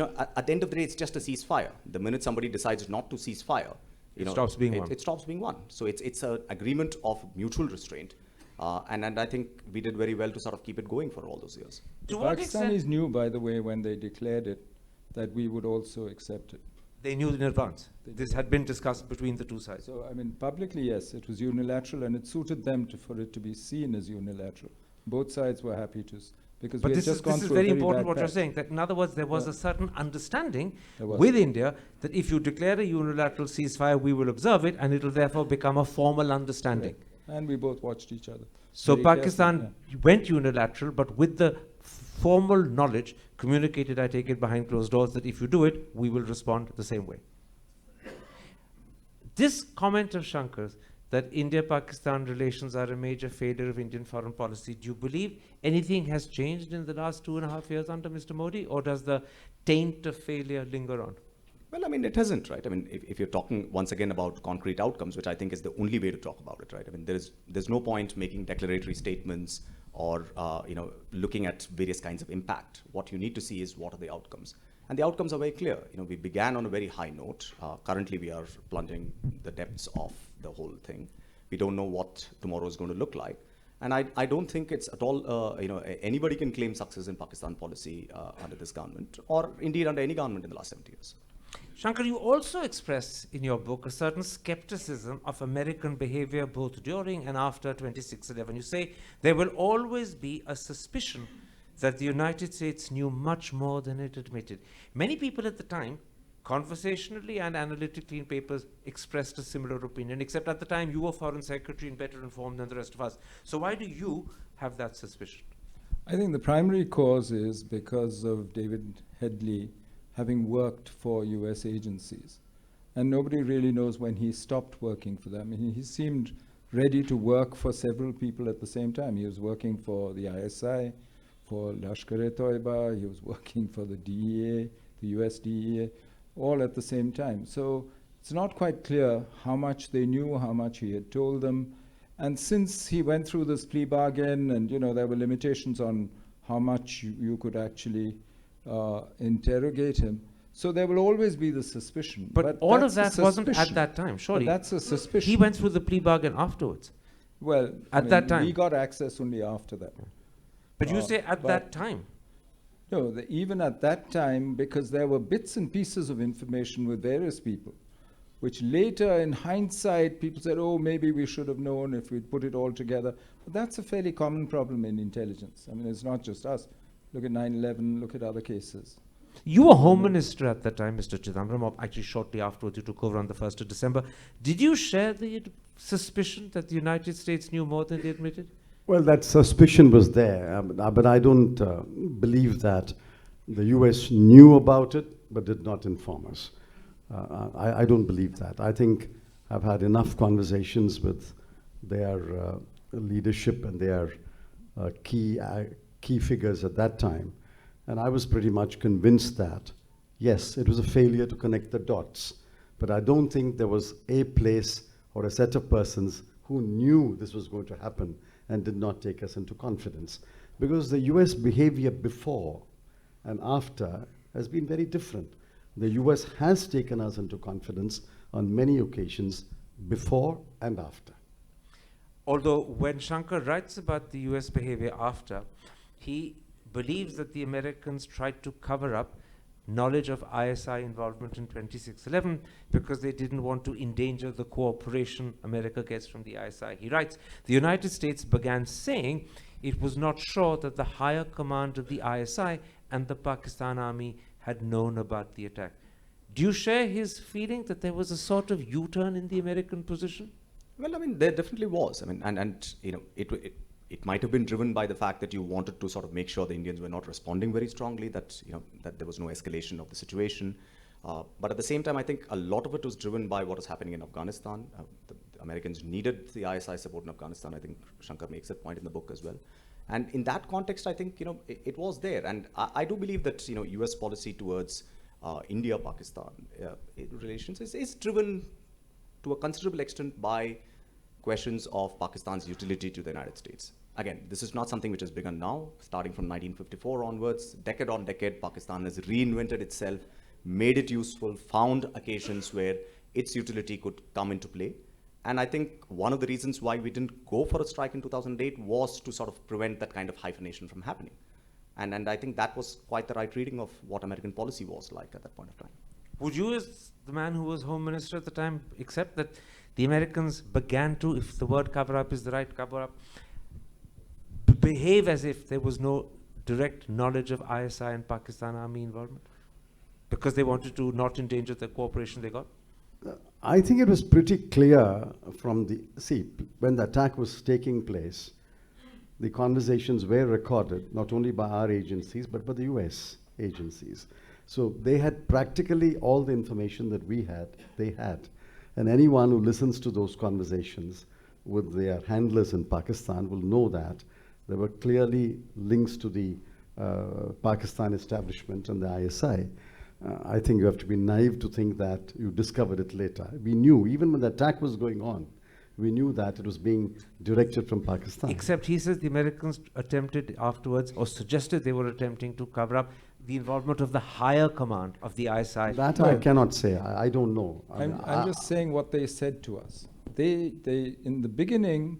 S5: the end of the day, it's just a ceasefire. The minute somebody decides not to cease fire,
S2: it stops being one.
S5: It stops being one. So it's an agreement of mutual restraint. And I think we did very well to sort of keep it going for all those years.
S2: To what extent?
S3: Pakistanis knew, by the way, when they declared it, that we would also accept it.
S2: They knew in advance. This had been discussed between the two sides.
S3: So, I mean, publicly, yes, it was unilateral, and it suited them for it to be seen as unilateral. Both sides were happy to, because
S2: But
S3: we had
S2: this
S3: just
S2: is
S3: gone through a
S2: very
S3: very
S2: important
S3: bad
S2: what you're
S3: patch.
S2: saying. That in other words, there was a certain understanding
S3: There was.
S2: with India that if you declare a unilateral ceasefire, we will observe it, and it will therefore become a formal understanding.
S3: Correct. And we both watched each other.
S2: So
S3: very
S2: Pakistan
S3: carefully,
S2: went unilateral, but with the formal knowledge communicated, I take it, behind closed doors, that if you do it, we will respond the same way. This comment of Shankar's, that India-Pakistan relations are a major failure of Indian foreign policy, do you believe anything has changed in the last 2.5 years under Mr. Modi, or does the taint of failure linger on?
S5: Well, I mean, it hasn't, right? I mean, if you're talking once again about concrete outcomes, which I think is the only way to talk about it, right? I mean, there's no point making declaratory statements or looking at various kinds of impact. What you need to see is what are the outcomes, and the outcomes are very clear. We began on a very high note. Currently, we are plunging the depths of the whole thing. We don't know what tomorrow is going to look like. And I don't think it's at all, anybody can claim success in Pakistan policy under this government, or indeed under any government in the last 70 years.
S2: Shankar, you also express in your book a certain skepticism of American behavior both during and after 26/11. You say there will always be a suspicion that the United States knew much more than it admitted. Many people at the time, conversationally and analytically in papers, expressed a similar opinion, except at the time you were Foreign Secretary and better informed than the rest of us. So why do you have that suspicion?
S3: I think the primary cause is because of David Headley having worked for US agencies. And nobody really knows when he stopped working for them. He seemed ready to work for several people at the same time. He was working for the ISI, for Lashkar-e-Toiba, he was working for the DEA, the US DEA, all at the same time. So it's not quite clear how much they knew, how much he had told them. And since he went through this plea bargain and there were limitations on how much you could actually interrogate him, so there will always be the suspicion.
S2: But all of that wasn't at that time, surely.
S3: But that's a suspicion.
S2: He went through the plea bargain afterwards.
S3: Well,
S2: at that time.
S3: We got access only after that.
S2: But you say at that time.
S3: No, even at that time, because there were bits and pieces of information with various people, which later, in hindsight, people said, oh, maybe we should have known if we'd put it all together. But that's a fairly common problem in intelligence. I mean, it's not just us. Look at 9/11, look at other cases.
S2: You were Home Minister at that time, Mr. Chidambaram, or actually shortly afterwards. You took over on the 1st of December. Did you share the suspicion that the United States knew more than they admitted?
S4: Well, that suspicion was there, but I don't believe that the US knew about it but did not inform us. I don't believe that. I think I've had enough conversations with their leadership and their key figures at that time, and I was pretty much convinced that, yes, it was a failure to connect the dots, but I don't think there was a place or a set of persons who knew this was going to happen and did not take us into confidence. Because the US behavior before and after has been very different. The US has taken us into confidence on many occasions before and after.
S2: Although when Shankar writes about the US behavior after, he believes that the Americans tried to cover up knowledge of ISI involvement in 26/11 because they didn't want to endanger the cooperation America gets from the ISI. He writes, the United States began saying it was not sure that the higher command of the ISI and the Pakistan Army had known about the attack. Do you share his feeling that there was a sort of U-turn in the American position?
S5: Well, I mean, there definitely was. I mean, and it might have been driven by the fact that you wanted to sort of make sure the Indians were not responding very strongly, that that there was no escalation of the situation. But at the same time, I think a lot of it was driven by what was happening in Afghanistan. The Americans needed the ISI support in Afghanistan. I think Shankar makes that point in the book as well. And in that context, I think it was there. And I do believe that U.S. policy towards India-Pakistan relations is driven to a considerable extent by questions of Pakistan's utility to the United States. Again, this is not something which has begun now. Starting from 1954 onwards, decade on decade, Pakistan has reinvented itself, made it useful, found occasions where its utility could come into play. And I think one of the reasons why we didn't go for a strike in 2008 was to sort of prevent that kind of hyphenation from happening. And I think that was quite the right reading of what American policy was like at that point of time.
S2: Would you, as the man who was Home Minister at the time, accept that the Americans began to, if the word cover-up is the right cover-up, behave as if there was no direct knowledge of ISI and Pakistan Army involvement? Because they wanted to not endanger the cooperation they got?
S4: I think it was pretty clear from when the attack was taking place, the conversations were recorded, not only by our agencies, but by the US agencies. So they had practically all the information that they had. And anyone who listens to those conversations with their handlers in Pakistan will know that there were clearly links to the Pakistan establishment and the ISI. I think you have to be naive to think that you discovered it later. We knew, even when the attack was going on, we knew that it was being directed from Pakistan.
S2: Except he says the Americans attempted afterwards, or suggested they were attempting to cover up the involvement of the higher command of the ISI.
S4: That I cannot say. I don't know.
S3: I'm just saying what they said to us. They in the beginning,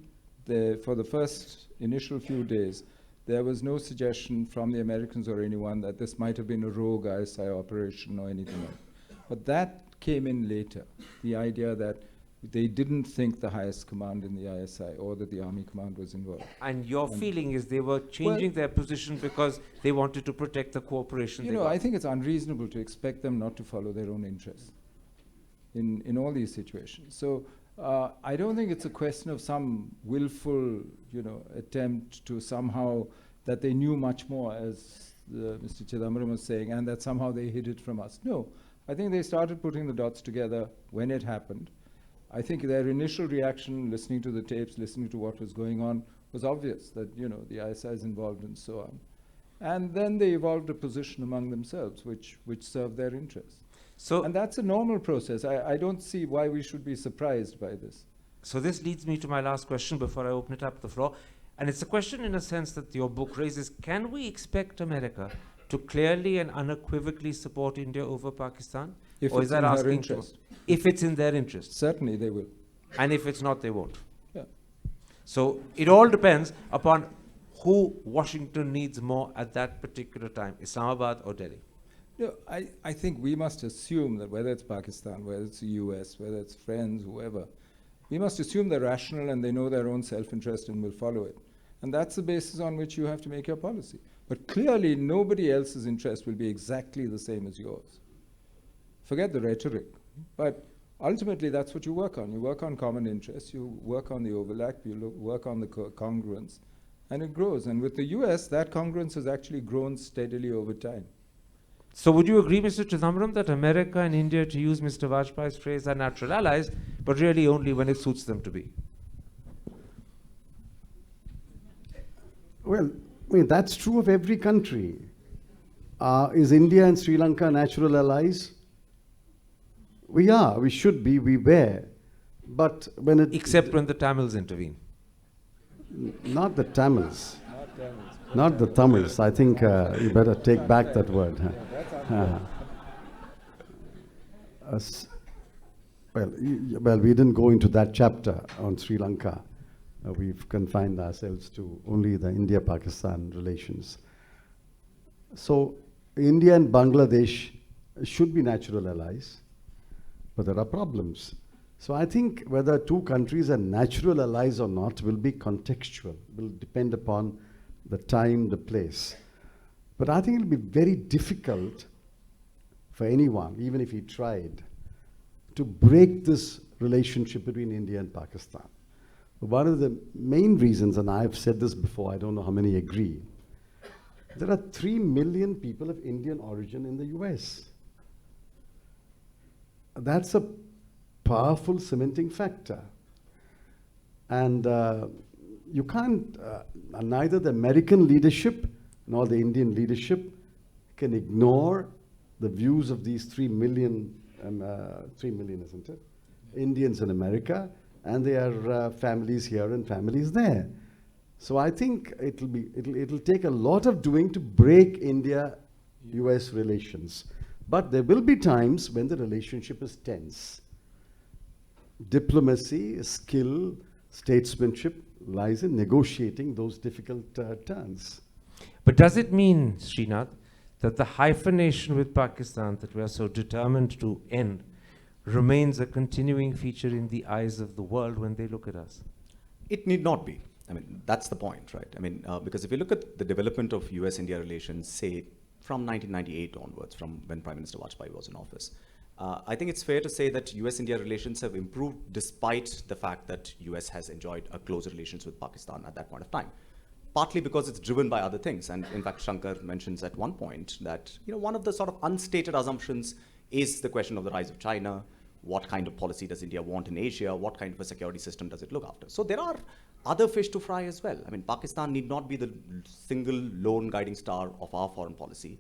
S3: for the first initial few days, there was no suggestion from the Americans or anyone that this might have been a rogue ISI operation or anything like that. But that came in later, the idea that they didn't think the highest command in the ISI or that the army command was involved.
S2: And your feeling is they were changing their position because they wanted to protect the cooperation.
S3: You know, I think it's unreasonable to expect them not to follow their own interests in all these situations. So I don't think it's a question of some willful, attempt to somehow that they knew much more, as Mr. Chidambaram was saying, and that somehow they hid it from us. No, I think they started putting the dots together when it happened. I think their initial reaction, listening to the tapes, listening to what was going on, was obvious that, the ISI is involved and so on. And then they evolved a position among themselves which served their interests. And that's a normal process. I don't see why we should be surprised by this.
S2: So this leads me to my last question before I open it up to the floor. And it's a question in a sense that your book raises. Can we expect America to clearly and unequivocally support India over Pakistan?
S3: If
S2: or
S3: it's
S2: is that
S3: in their
S2: asking
S3: interest.
S2: if it's in their interest?
S3: Certainly they will.
S2: And if it's not, they won't.
S3: Yeah.
S2: So it all depends upon who Washington needs more at that particular time, Islamabad or Delhi.
S3: I think we must assume that whether it's Pakistan, whether it's the US, whether it's friends, whoever, we must assume they're rational and they know their own self-interest and will follow it. And that's the basis on which you have to make your policy. But clearly, nobody else's interest will be exactly the same as yours. Forget the rhetoric. But ultimately, that's what you work on. You work on common interests, you work on the overlap, you work on the congruence, and it grows. And with the US, that congruence has actually grown steadily over time.
S2: So would you agree, Mr. Chidambaram, that America and India, to use Mr. Vajpayee's phrase, are natural allies, but really only when it suits them to be?
S4: Well, that's true of every country. Is India and Sri Lanka natural allies? We are, we should be, we were. But when it...
S2: Except when the Tamils intervene.
S4: Not the Tamils. Not the Tamils. I think you better take back that word. Well, we didn't go into that chapter on Sri Lanka. We've confined ourselves to only the India-Pakistan relations. So India and Bangladesh should be natural allies, but there are problems. So I think whether two countries are natural allies or not will be contextual, will depend upon the time, the place. But I think it'll be very difficult for anyone, even if he tried, to break this relationship between India and Pakistan. One of the main reasons, and I've said this before, I don't know how many agree, there are 3 million people of Indian origin in the US. That's a powerful cementing factor. And you can't, neither the American leadership nor the Indian leadership can ignore the views of these 3 million, 3 million, isn't it? Indians in America, and their families here and families there. So I think it'll take a lot of doing to break India-US relations. But there will be times when the relationship is tense. Diplomacy, skill, statesmanship lies in negotiating those difficult turns.
S2: But does it mean, Srinath, that the hyphenation with Pakistan that we are so determined to end remains a continuing feature in the eyes of the world when they look at us?
S5: It need not be. I mean, that's the point, right? I mean, because if you look at the development of US-India relations, say, from 1998 onwards, from when Prime Minister Vajpayee was in office, I think it's fair to say that US-India relations have improved despite the fact that US has enjoyed a closer relations with Pakistan at that point of time. Partly because it's driven by other things. And in fact, Shankar mentions at one point that one of the sort of unstated assumptions is the question of the rise of China. What kind of policy does India want in Asia? What kind of a security system does it look after? So there are other fish to fry as well. I mean, Pakistan need not be the single lone guiding star of our foreign policy,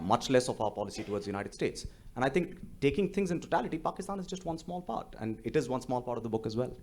S5: much less of our policy towards the United States. And I think taking things in totality, Pakistan is just one small part. And it is one small part of the book as well.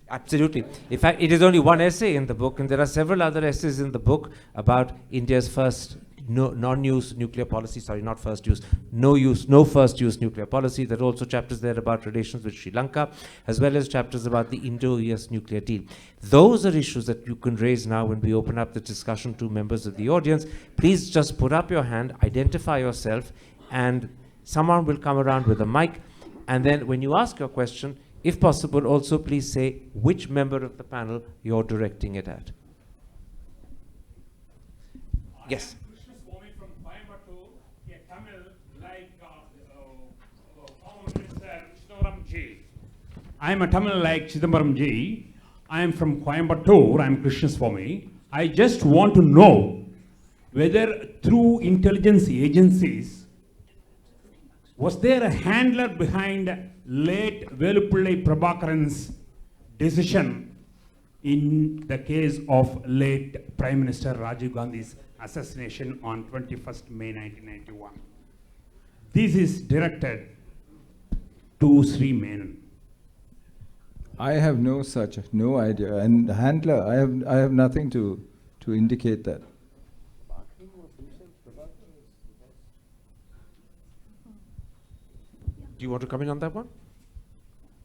S2: Absolutely. In fact, it is only one essay in the book, and there are several other essays in the book about India's first no non-use nuclear policy, sorry, not first use, no first use nuclear policy. There are also chapters there about relations with Sri Lanka, as well as chapters about the Indo-US nuclear deal. Those are issues that you can raise now when we open up the discussion to members of the audience. Please just put up your hand, identify yourself, and someone will come around with a mic. And then when you ask your question, if possible, also please say which member of the panel you're directing it at. Yes.
S6: Swami from Coimbatore, a Tamil like Prime Minister Chidambaram Ji. I am a Tamil like Chidambaram Ji. I am from Coimbatore. I am Krishna Swami. I just want to know whether through intelligence agencies was there a handler behind late Veluppillai Prabhakaran's decision in the case of late Prime Minister Rajiv Gandhi's assassination on 21st May 1991. This is directed to Sri Menon.
S3: I have no idea. And handler, I have nothing to indicate that.
S2: Do you want to come in on that one?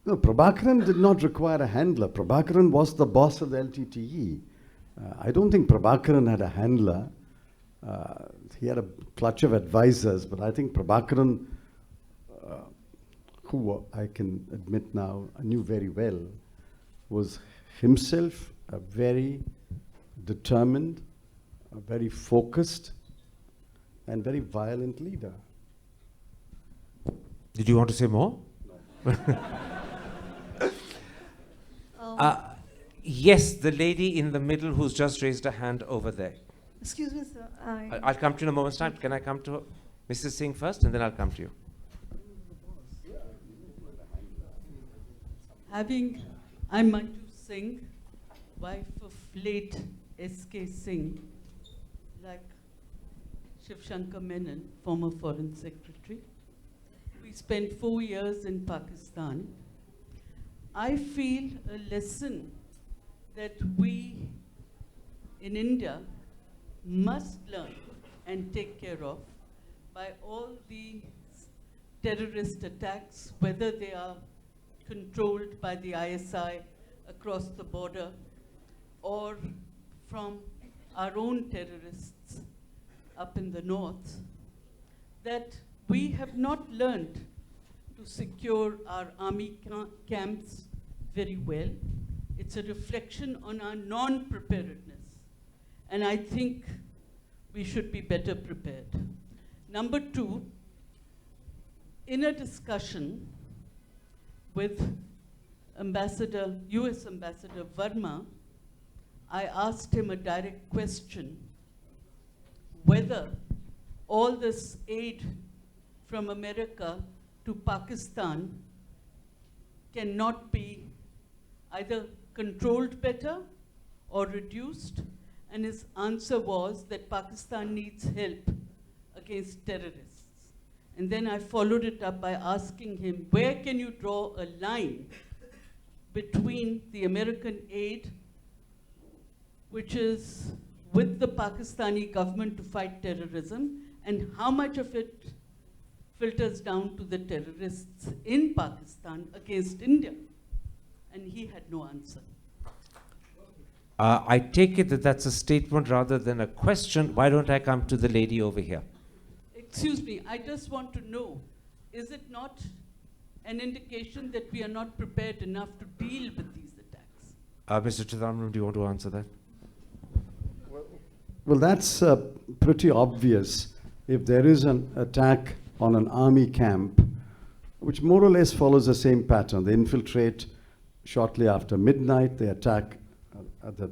S4: No, Prabhakaran did not require a handler. Prabhakaran was the boss of the LTTE. I don't think Prabhakaran had a handler. He had a clutch of advisors, but I think Prabhakaran, who I can admit now I knew very well, was himself a very determined, a very focused, and very violent leader.
S2: Did you want to say more? Yes, the lady in the middle who's just raised a hand over there.
S7: Excuse me, sir.
S2: I'll come to you in a moment's time. Can I come to Mrs. Singh first, and then I'll come to you?
S8: I'm Manju Singh, wife of late S.K. Singh, like Shivshankar Menon, former Foreign Secretary. We spent 4 years in Pakistan. I feel a lesson that we in India must learn and take care of by all the terrorist attacks, whether they are controlled by the ISI across the border or from our own terrorists up in the north, that we have not learned to secure our army camps very well. It's a reflection on our non-preparedness. And I think we should be better prepared. Number two, in a discussion with US Ambassador Verma, I asked him a direct question, whether all this aid from America to Pakistan cannot be either controlled better or reduced, and his answer was that Pakistan needs help against terrorists. And then I followed it up by asking him, where can you draw a line between the American aid, which is with the Pakistani government to fight terrorism, and how much of it filters down to the terrorists in Pakistan against India? And he had no answer.
S2: I take it that that's a statement rather than a question. Why don't I come to the lady over here?
S8: Excuse me, I just want to know, is it not an indication that we are not prepared enough to deal with these attacks?
S2: Mr. Chidambaram, do you want to answer that?
S4: Well, that's pretty obvious. If there is an attack on an army camp, which more or less follows the same pattern, they infiltrate shortly after midnight, they attack at the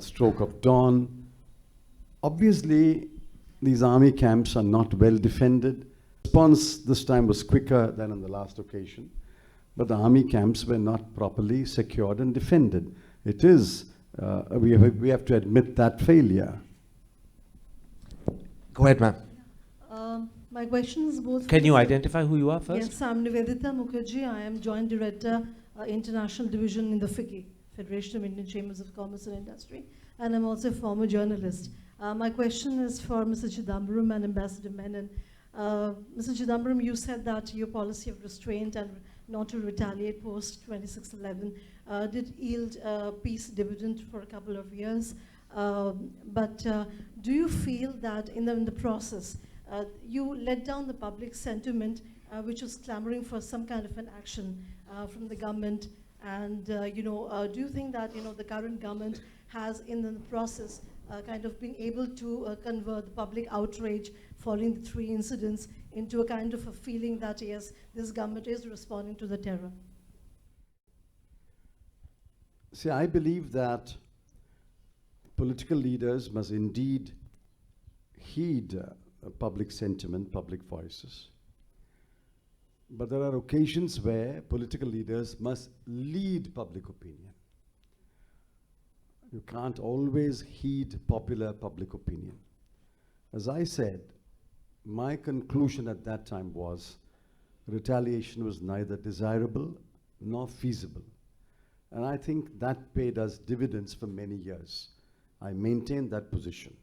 S4: stroke of dawn. Obviously, these army camps are not well defended. Response this time was quicker than on the last occasion, but the army camps were not properly secured and defended. It is, we have to admit that failure.
S2: Go ahead, ma'am.
S7: My question is both.
S2: Can you identify who you are first?
S7: Yes, I'm Nivedita Mukherjee. I am Joint Director, International Division in the FICCI, Federation of Indian Chambers of Commerce and Industry, and I'm also a former journalist. My question is for Mr. Chidambaram and Ambassador Menon. Mr. Chidambaram, you said that your policy of restraint and not to retaliate post 2611 did yield peace dividend for a couple of years. But do you feel that in the process, you let down the public sentiment, which was clamoring for some kind of an action from the government? And do you think that the current government has, in the process, kind of been able to convert the public outrage following the 3 incidents into a kind of a feeling that yes, this government is responding to the terror?
S4: See, I believe that political leaders must indeed heed public sentiment, public voices. But there are occasions where political leaders must lead public opinion. You can't always heed popular public opinion. As I said, my conclusion at that time was retaliation was neither desirable nor feasible. And I think that paid us dividends for many years. I maintained that position.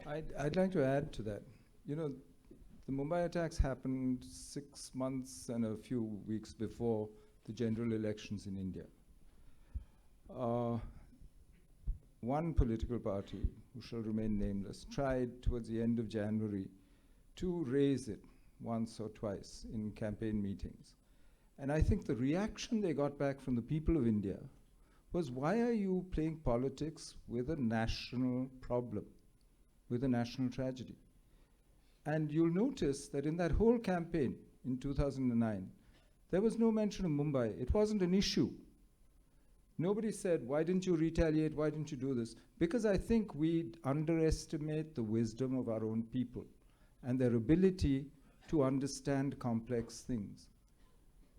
S3: I'd like to add to that. The Mumbai attacks happened 6 months and a few weeks before the general elections in India. One political party, who shall remain nameless, tried towards the end of January to raise it once or twice in campaign meetings. And I think the reaction they got back from the people of India was, why are you playing politics with a national problem, with a national tragedy? And you'll notice that in that whole campaign in 2009, there was no mention of Mumbai. It wasn't an issue. Nobody said, why didn't you retaliate? Why didn't you do this? Because I think we underestimate the wisdom of our own people and their ability to understand complex things.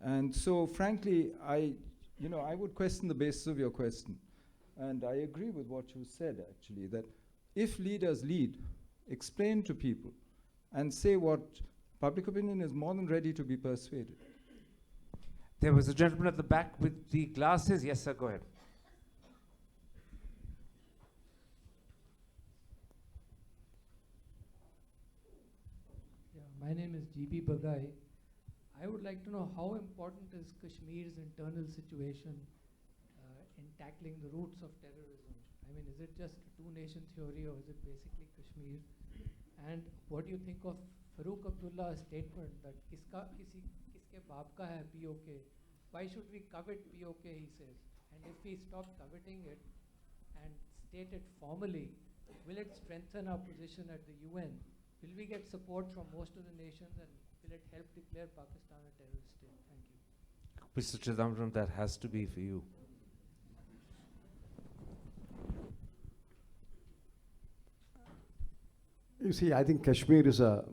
S3: And so, frankly, I would question the basis of your question. And I agree with what you said, actually, that if leaders lead, explain to people, and say what public opinion is more than ready to be persuaded.
S2: There was a gentleman at the back with the glasses. Yes, sir, go ahead.
S9: Yeah, my name is GB Bagai. I would like to know how important is Kashmir's internal situation in tackling the roots of terrorism? I mean, is it just a two-nation theory or is it basically Kashmir? And what do you think of Farooq Abdullah's statement that kiske baap ka hai POK? Why should we covet POK, he says? And if we stop coveting it and state it formally, will it strengthen our position at the UN? Will we get support from most of the nations and will it help declare Pakistan a terrorist state? Thank you.
S2: Mr. Chidambaram, that has to be for you.
S4: You see, I think Kashmir is a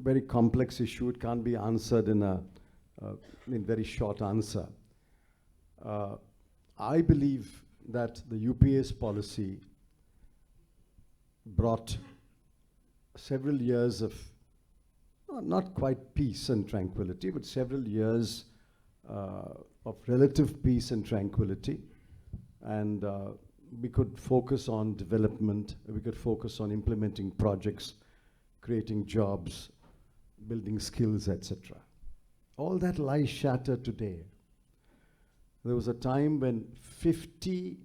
S4: very complex issue. It can't be answered in a very short answer. I believe that the UPA's policy brought several years of not quite peace and tranquility, but several years of relative peace and tranquility. And we could focus on development, we could focus on implementing projects, creating jobs, building skills, etc. All that lies shattered today. There was a time when 50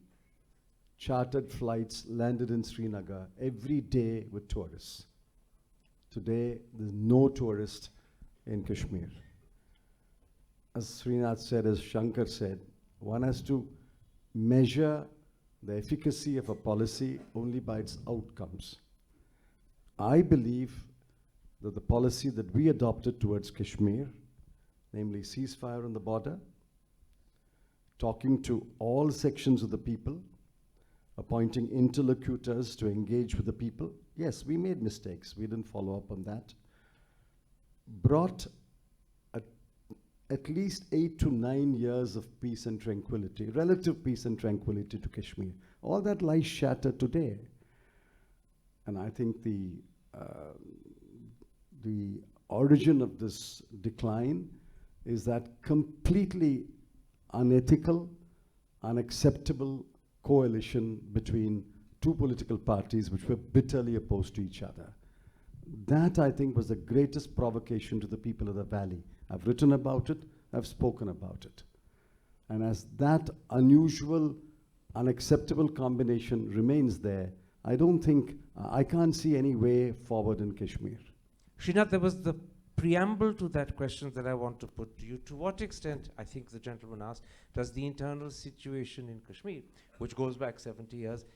S4: chartered flights landed in Srinagar every day with tourists. Today, there's no tourist in Kashmir. As Srinath said, as Shankar said, one has to measure the efficacy of a policy only by its outcomes. I believe that the policy that we adopted towards Kashmir, namely ceasefire on the border, talking to all sections of the people, appointing interlocutors to engage with the people. Yes, we made mistakes. We didn't follow up on that. Brought at least 8 to 9 years of peace and tranquility, relative peace and tranquility to Kashmir. All that lies shattered today. And I think the origin of this decline is that completely unethical, unacceptable coalition between two political parties which were bitterly opposed to each other. That, I think, was the greatest provocation to the people of the valley. I've written about it, I've spoken about it. And as that unusual, unacceptable combination remains there, I don't think, I can't see any way forward in Kashmir.
S2: Srinath, there was the preamble to that question that I want to put to you. To what extent, I think the gentleman asked, does the internal situation in Kashmir, which goes back 70 years,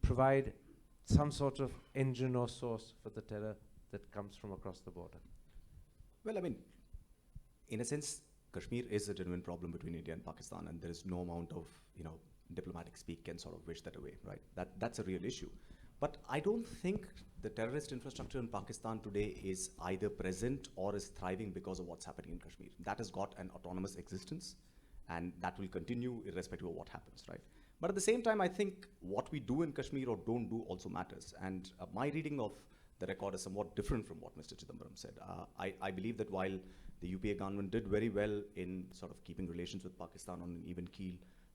S2: provide some sort of engine or source for the terror that comes from across the border?
S5: Well, I mean, in a sense, Kashmir is a genuine problem between India and Pakistan, and there is no amount of, diplomatic speak can sort of wish that away, right? That's a real issue. But I don't think the terrorist infrastructure in Pakistan today is either present or is thriving because of what's happening in Kashmir. That has got an autonomous existence, and that will continue irrespective of what happens, right? But at the same time, I think what we do in Kashmir or don't do also matters. And my reading of the record is somewhat different from what Mr. Chidambaram said. I believe that while the UPA government did very well in sort of keeping relations with Pakistan on an even keel,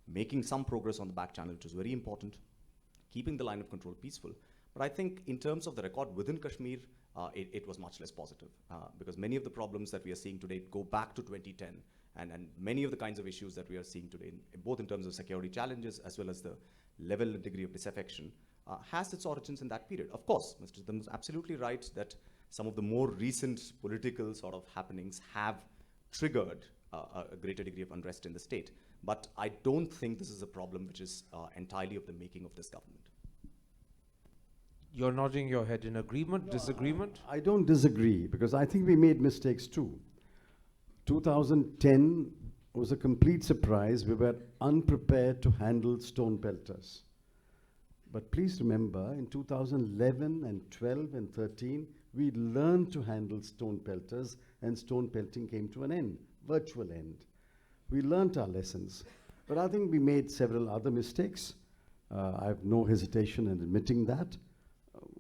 S5: making some progress on the back channel, which is very important, keeping the line of control peaceful. But I think in terms of the record within Kashmir, it was much less positive because many of the problems that we are seeing today go back to 2010, and many of the kinds of issues that we are seeing today, both in terms of security challenges as well as the level and degree of disaffection, has its origins in that period. Of course, Mr. Chidambaram is absolutely right that some of the more recent political sort of happenings have triggered a greater degree of unrest in the state. But I don't think this is a problem which is entirely of the making of this government.
S2: You're nodding your head in agreement, disagreement?
S4: I don't disagree, because I think we made mistakes too. 2010 was a complete surprise. We were unprepared to handle stone pelters. But please remember, in 2011 and 12 and 13, we learned to handle stone pelters, and stone pelting came to an end, virtual end. We learned our lessons. But I think we made several other mistakes. I have no hesitation in admitting that.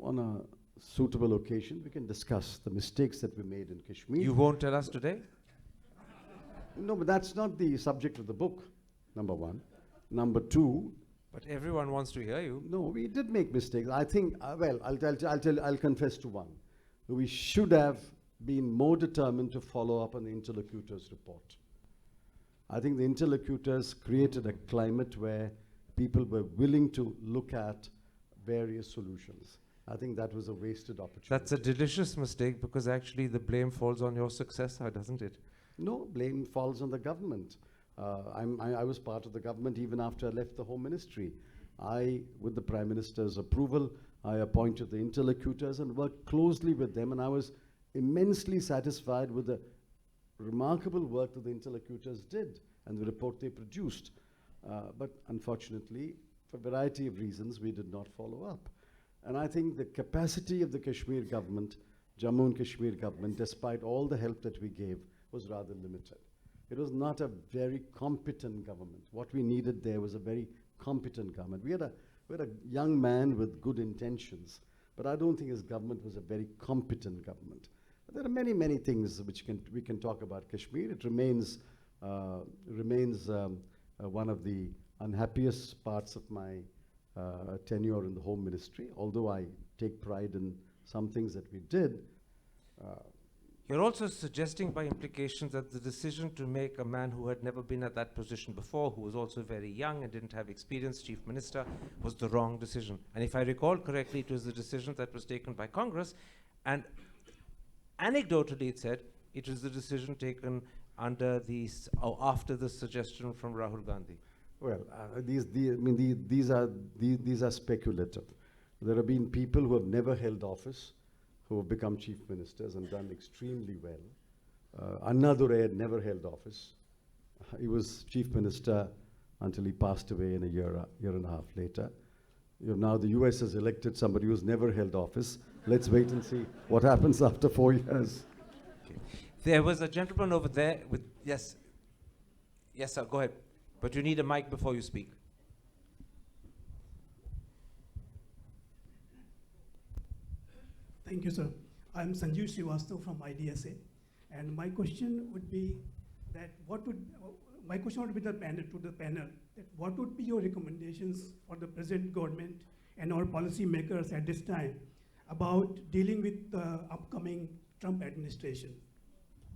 S4: On a suitable occasion, we can discuss the mistakes that we made in Kashmir.
S2: You won't tell us today?
S4: No, but that's not the subject of the book, number one. Number two.
S2: But everyone wants to hear you.
S4: No, we did make mistakes. I think, I'll confess to one. We should have been more determined to follow up on the interlocutors' report. I think the interlocutors created a climate where people were willing to look at various solutions. I think that was a wasted opportunity.
S2: That's a delicious mistake, because actually the blame falls on your successor, doesn't it?
S4: No, blame falls on the government. I was part of the government even after I left the Home Ministry. With the Prime Minister's approval, I appointed the interlocutors and worked closely with them, and I was immensely satisfied with the remarkable work that the interlocutors did and the report they produced. But unfortunately, for a variety of reasons, we did not follow up. And I think the capacity of the Kashmir government, Jammu and Kashmir government, despite all the help that we gave, was rather limited. It was not a very competent government. What we needed there was a very competent government. We had a young man with good intentions, but I don't think his government was a very competent government. There are many, many things which we can talk about Kashmir. It remains one of the unhappiest parts of my tenure in the Home Ministry, although I take pride in some things that we did.
S2: You're also suggesting by implication that the decision to make a man who had never been at that position before, who was also very young and didn't have experience, Chief Minister, was the wrong decision. And if I recall correctly, it was the decision that was taken by Congress, and anecdotally it said it was the decision taken under after the suggestion from Rahul Gandhi.
S4: Well, these are speculative. There have been people who have never held office who have become chief ministers and done extremely well. Anna Durai had never held office. He was chief minister until he passed away in a year and a half later. Now the US has elected somebody who's never held office. Let's wait and see what happens after 4 years.
S2: Okay. There was a gentleman over there with, yes. Yes, sir, go ahead. But you need a mic before you speak.
S10: Thank you, sir. I'm Sanjeev Srivastava from IDSA, and my question would be that to the panel, that what would be your recommendations for the present government and our policymakers at this time about dealing with the upcoming Trump administration?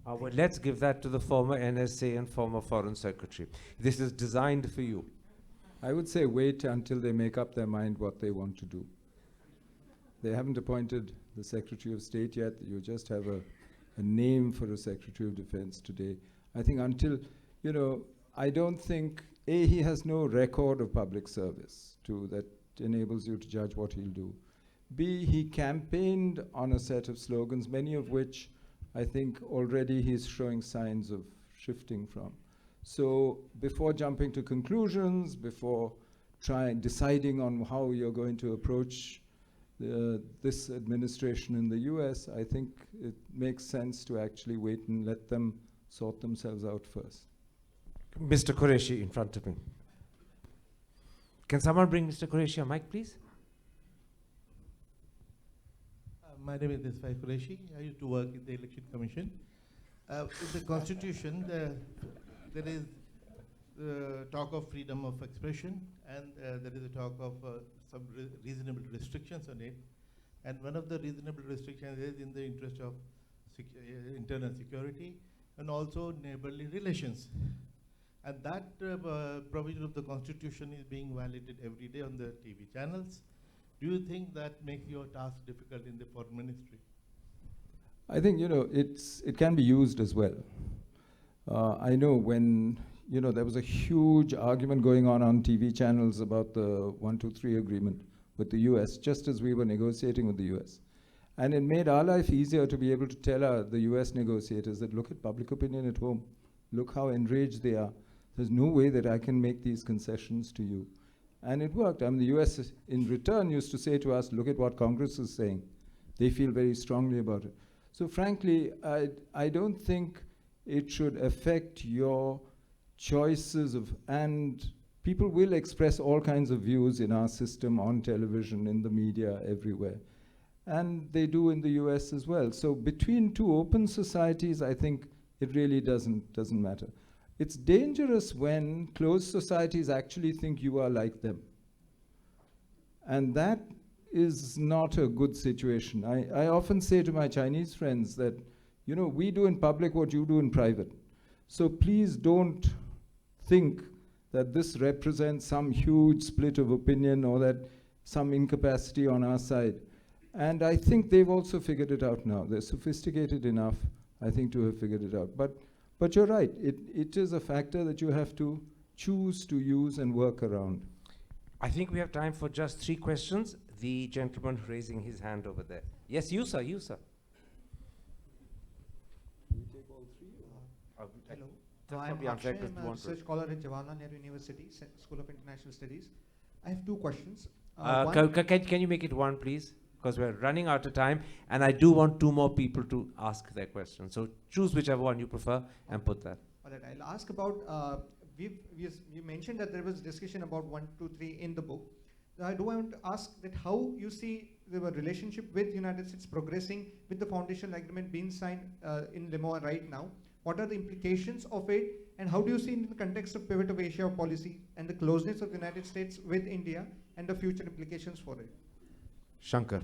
S2: Well, let's give that to the former NSA and former Foreign Secretary. This is designed for you.
S3: I would say wait until they make up their mind what they want to do. They haven't appointed the Secretary of State yet. You just have a name for a Secretary of Defense today. I think until, I don't think, A, he has no record of public service that enables you to judge what he'll do. B, he campaigned on a set of slogans, many of which I think already he's showing signs of shifting from. So before jumping to conclusions, before deciding on how you're going to approach this administration in the US, I think it makes sense to actually wait and let them sort themselves out first.
S2: Mr. Qureshi in front of me. Can someone bring Mr. Qureshi a mic, please?
S11: My name is Desai Qureshi. I used to work in the Election Commission. In the Constitution, there is talk of freedom of expression, and there is a talk of some reasonable restrictions on it. And one of the reasonable restrictions is in the interest of internal security and also neighborly relations. And that provision of the Constitution is being violated every day on the TV channels. Do you think that makes your task difficult in the foreign ministry?
S3: I think, it can be used as well. I know when, there was a huge argument going on TV channels about the 123 agreement with the US, just as we were negotiating with the US. And it made our life easier to be able to tell the US negotiators that look at public opinion at home. Look how enraged they are. There's no way that I can make these concessions to you. And it worked. The US in return used to say to us, look at what Congress is saying. They feel very strongly about it. So frankly, I don't think it should affect your choices and people will express all kinds of views in our system, on television, in the media, everywhere. And they do in the US as well. So between two open societies, I think it really doesn't matter. It's dangerous when closed societies actually think you are like them. And that is not a good situation. I often say to my Chinese friends that, we do in public what you do in private. So please don't think that this represents some huge split of opinion or that some incapacity on our side. And I think they've also figured it out now. They're sophisticated enough, I think, to have figured it out. But you're right, it is a factor that you have to choose to use and work around.
S2: I think we have time for just 3 questions. The gentleman raising his hand over there. Yes, you, sir.
S12: Hello. I'm Akshay. I'm a research scholar at Jawaharlal Nehru University, School of International Studies. I have 2 questions.
S2: Can you make it 1, please? Because we're running out of time, and I do want 2 more people to ask their questions. So choose whichever one you prefer and put that.
S12: All right, I'll ask about, you mentioned that there was discussion about 1, 2, 3 in the book. I do want to ask that how you see the relationship with the United States progressing with the foundational agreement being signed in Limoa right now. What are the implications of it, and how do you see in the context of pivot of Asia policy and the closeness of the United States with India and the future implications for it?
S2: Shankar.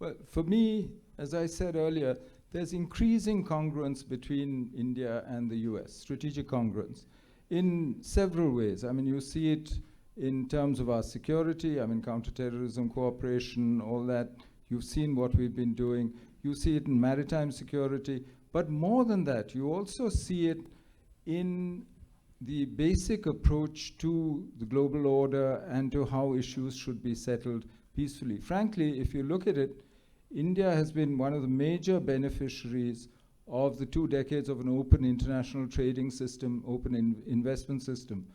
S3: Well, for me, as I said earlier, there's increasing congruence between India and the US, strategic congruence, in several ways. You see it in terms of our security, counterterrorism cooperation, all that. You've seen what we've been doing. You see it in maritime security. But more than that, you also see it in the basic approach to the global order and to how issues should be settled peacefully. Frankly, if you look at it, India has been one of the major beneficiaries of the 2 decades of an open international trading system, open investment system,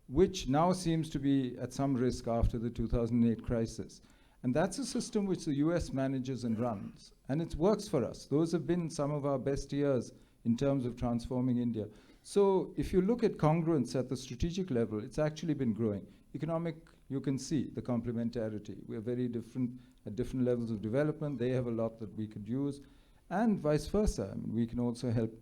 S3: which now seems to be at some risk after the 2008 crisis. And that's a system which the US manages and runs. And it works for us. Those have been some of our best years in terms of transforming India. So if you look at congruence at the strategic level, it's actually been growing. Economic, you can see the complementarity. We're very different at different levels of development. They have a lot that we could use. And vice versa. We can also help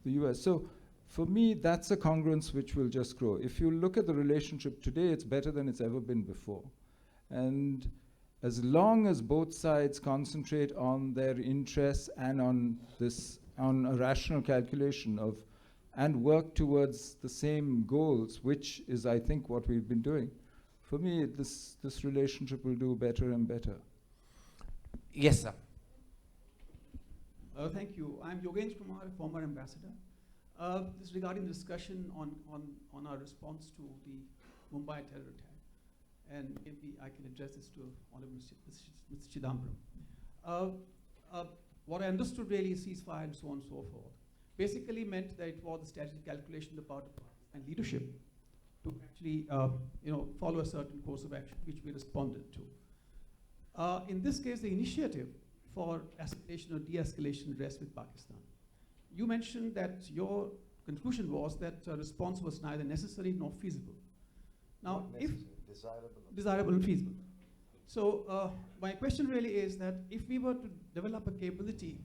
S3: the US. So for me, that's a congruence which will just grow. If you look at the relationship today, it's better than it's ever been before. And as long as both sides concentrate on their interests and on a rational calculation of, and work towards the same goals, which is, I think, what we've been doing, for me, this relationship will do better and better.
S2: Yes, sir.
S13: Thank you. I'm Yogendra Kumar, former ambassador. This is regarding the discussion on our response to the Mumbai terror attack. And maybe I can address this to Honorable Mr. Chidambaram. What I understood really is ceasefire and so on and so forth. Basically meant that it was a strategic calculation on the part of and leadership to actually follow a certain course of action, which we responded to. In this case, the initiative for escalation or de-escalation rests with Pakistan. You mentioned that your conclusion was that a response was neither necessary nor feasible. Now, if desirable and feasible. So my question really is that if we were to develop a capability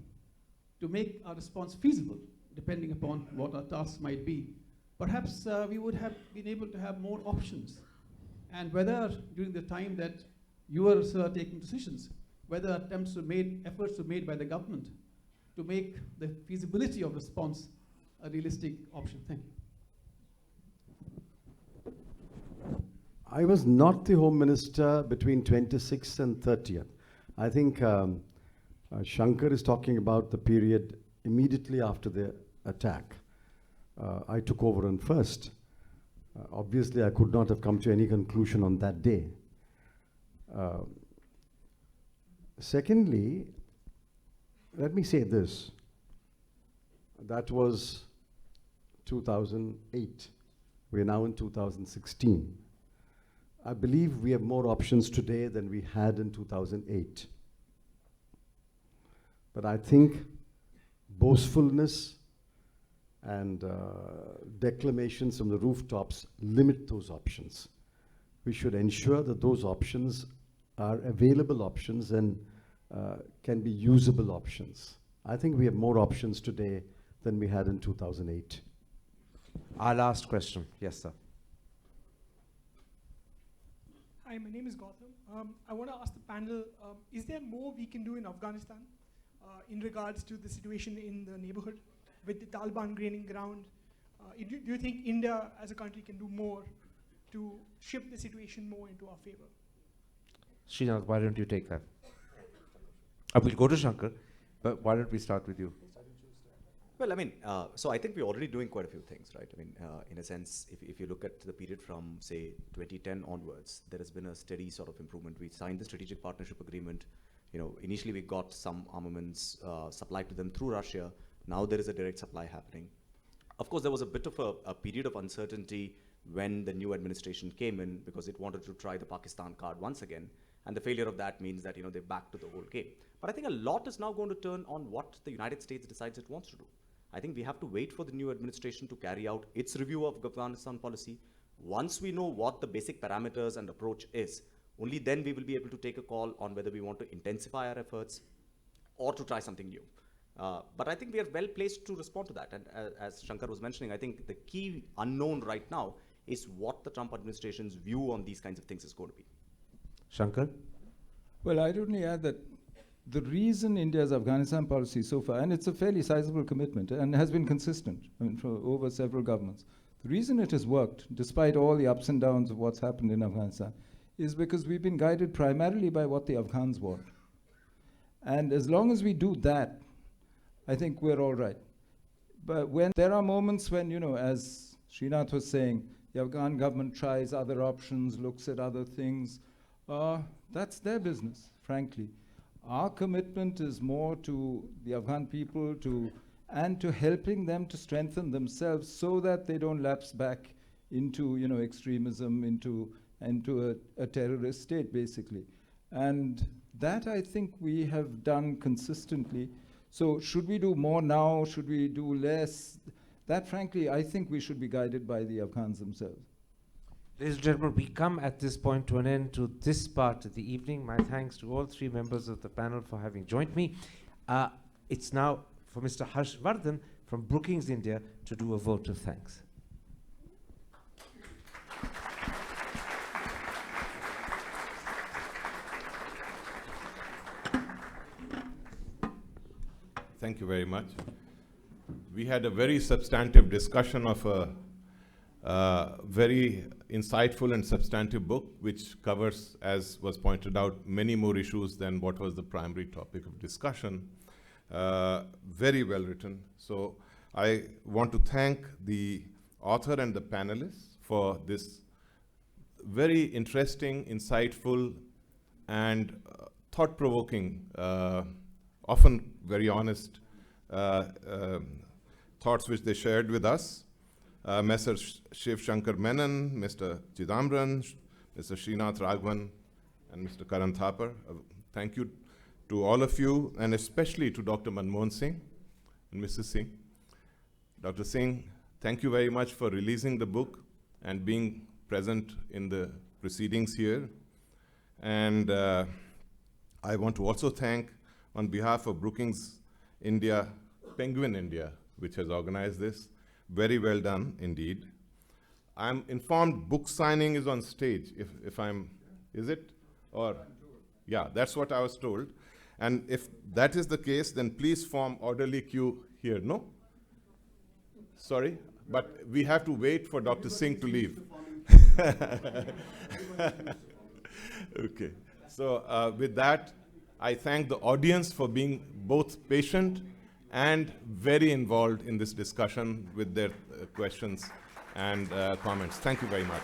S13: to make our response feasible, depending upon what our tasks might be, perhaps we would have been able to have more options. And whether during the time that you were taking decisions, whether efforts were made by the government to make the feasibility of response a realistic option. Thank you.
S4: I was not the Home Minister between 26th and 30th. I think Shankar is talking about the period immediately after the attack. I took over on 1st. Obviously, I could not have come to any conclusion on that day. Secondly, let me say this. That was 2008. We are now in 2016. I believe we have more options today than we had in 2008. But I think boastfulness and declamations from the rooftops limit those options. We should ensure that those options are available options and can be usable options. I think we have more options today than we had in 2008.
S2: Our last question. Yes, sir.
S14: Hi, my name is Gautam. I want to ask the panel, is there more we can do in Afghanistan in regards to the situation in the neighborhood with the Taliban gaining ground? Do you think India as a country can do more to shift the situation more into our favor?
S2: Srinath, why don't you take that? We'll go to Shankar, but why don't we start with you?
S5: Well, I mean, so I think we're already doing quite a few things, right? I mean, in a sense, if you look at the period from, say, 2010 onwards, there has been a steady sort of improvement. We signed the strategic partnership agreement. Initially we got some armaments supplied to them through Russia. Now there is a direct supply happening. Of course, there was a bit of a period of uncertainty when the new administration came in because it wanted to try the Pakistan card once again. And the failure of that means that, they're back to the old game. But I think a lot is now going to turn on what the United States decides it wants to do. I think we have to wait for the new administration to carry out its review of Afghanistan policy. Once we know what the basic parameters and approach is, only then we will be able to take a call on whether we want to intensify our efforts or to try something new. But I think we are well placed to respond to that. And as Shankar was mentioning, I think the key unknown right now is what the Trump administration's view on these kinds of things is going to be.
S2: Shankar?
S3: Well, I'd only add that the reason India's Afghanistan policy so far, and it's a fairly sizable commitment and has been consistent for over several governments, the reason it has worked, despite all the ups and downs of what's happened in Afghanistan, is because we've been guided primarily by what the Afghans want. And as long as we do that, I think we're all right. But when there are moments when, as Srinath was saying, the Afghan government tries other options, looks at other things, that's their business, frankly. Our commitment is more to the Afghan people and to helping them to strengthen themselves so that they don't lapse back into extremism, into a terrorist state, basically. And that I think we have done consistently. So should we do more now? Should we do less? That, frankly, I think we should be guided by the Afghans themselves.
S2: Ladies and gentlemen, we come at this point to an end to this part of the evening. My thanks to all three members of the panel for having joined me. It's now for Mr. Harshvardhan from Brookings, India, to do a vote of thanks.
S15: Thank you very much. We had a very substantive discussion of a very insightful and substantive book, which covers, as was pointed out, many more issues than what was the primary topic of discussion. Very well written. So I want to thank the author and the panelists for this very interesting, insightful, and thought-provoking, often very honest thoughts which they shared with us. Mr. Shivshankar Menon, Mr. Chidambaram, Mr. Srinath, Raghavan, and Mr. Karan Thapar. Thank you to all of you, and especially to Dr. Manmohan Singh and Mrs. Singh. Dr. Singh, thank you very much for releasing the book and being present in the proceedings here. And I want to also thank, on behalf of Brookings India, Penguin India, which has organized this. Very well done indeed. I'm informed book signing is on stage, if I'm, is it? Or, yeah, that's what I was told. And if that is the case, then please form orderly queue here, no? Sorry, but we have to wait for Dr. Singh to leave. Okay, so with that, I thank the audience for being both patient and very involved in this discussion with their questions and comments. Thank you very much.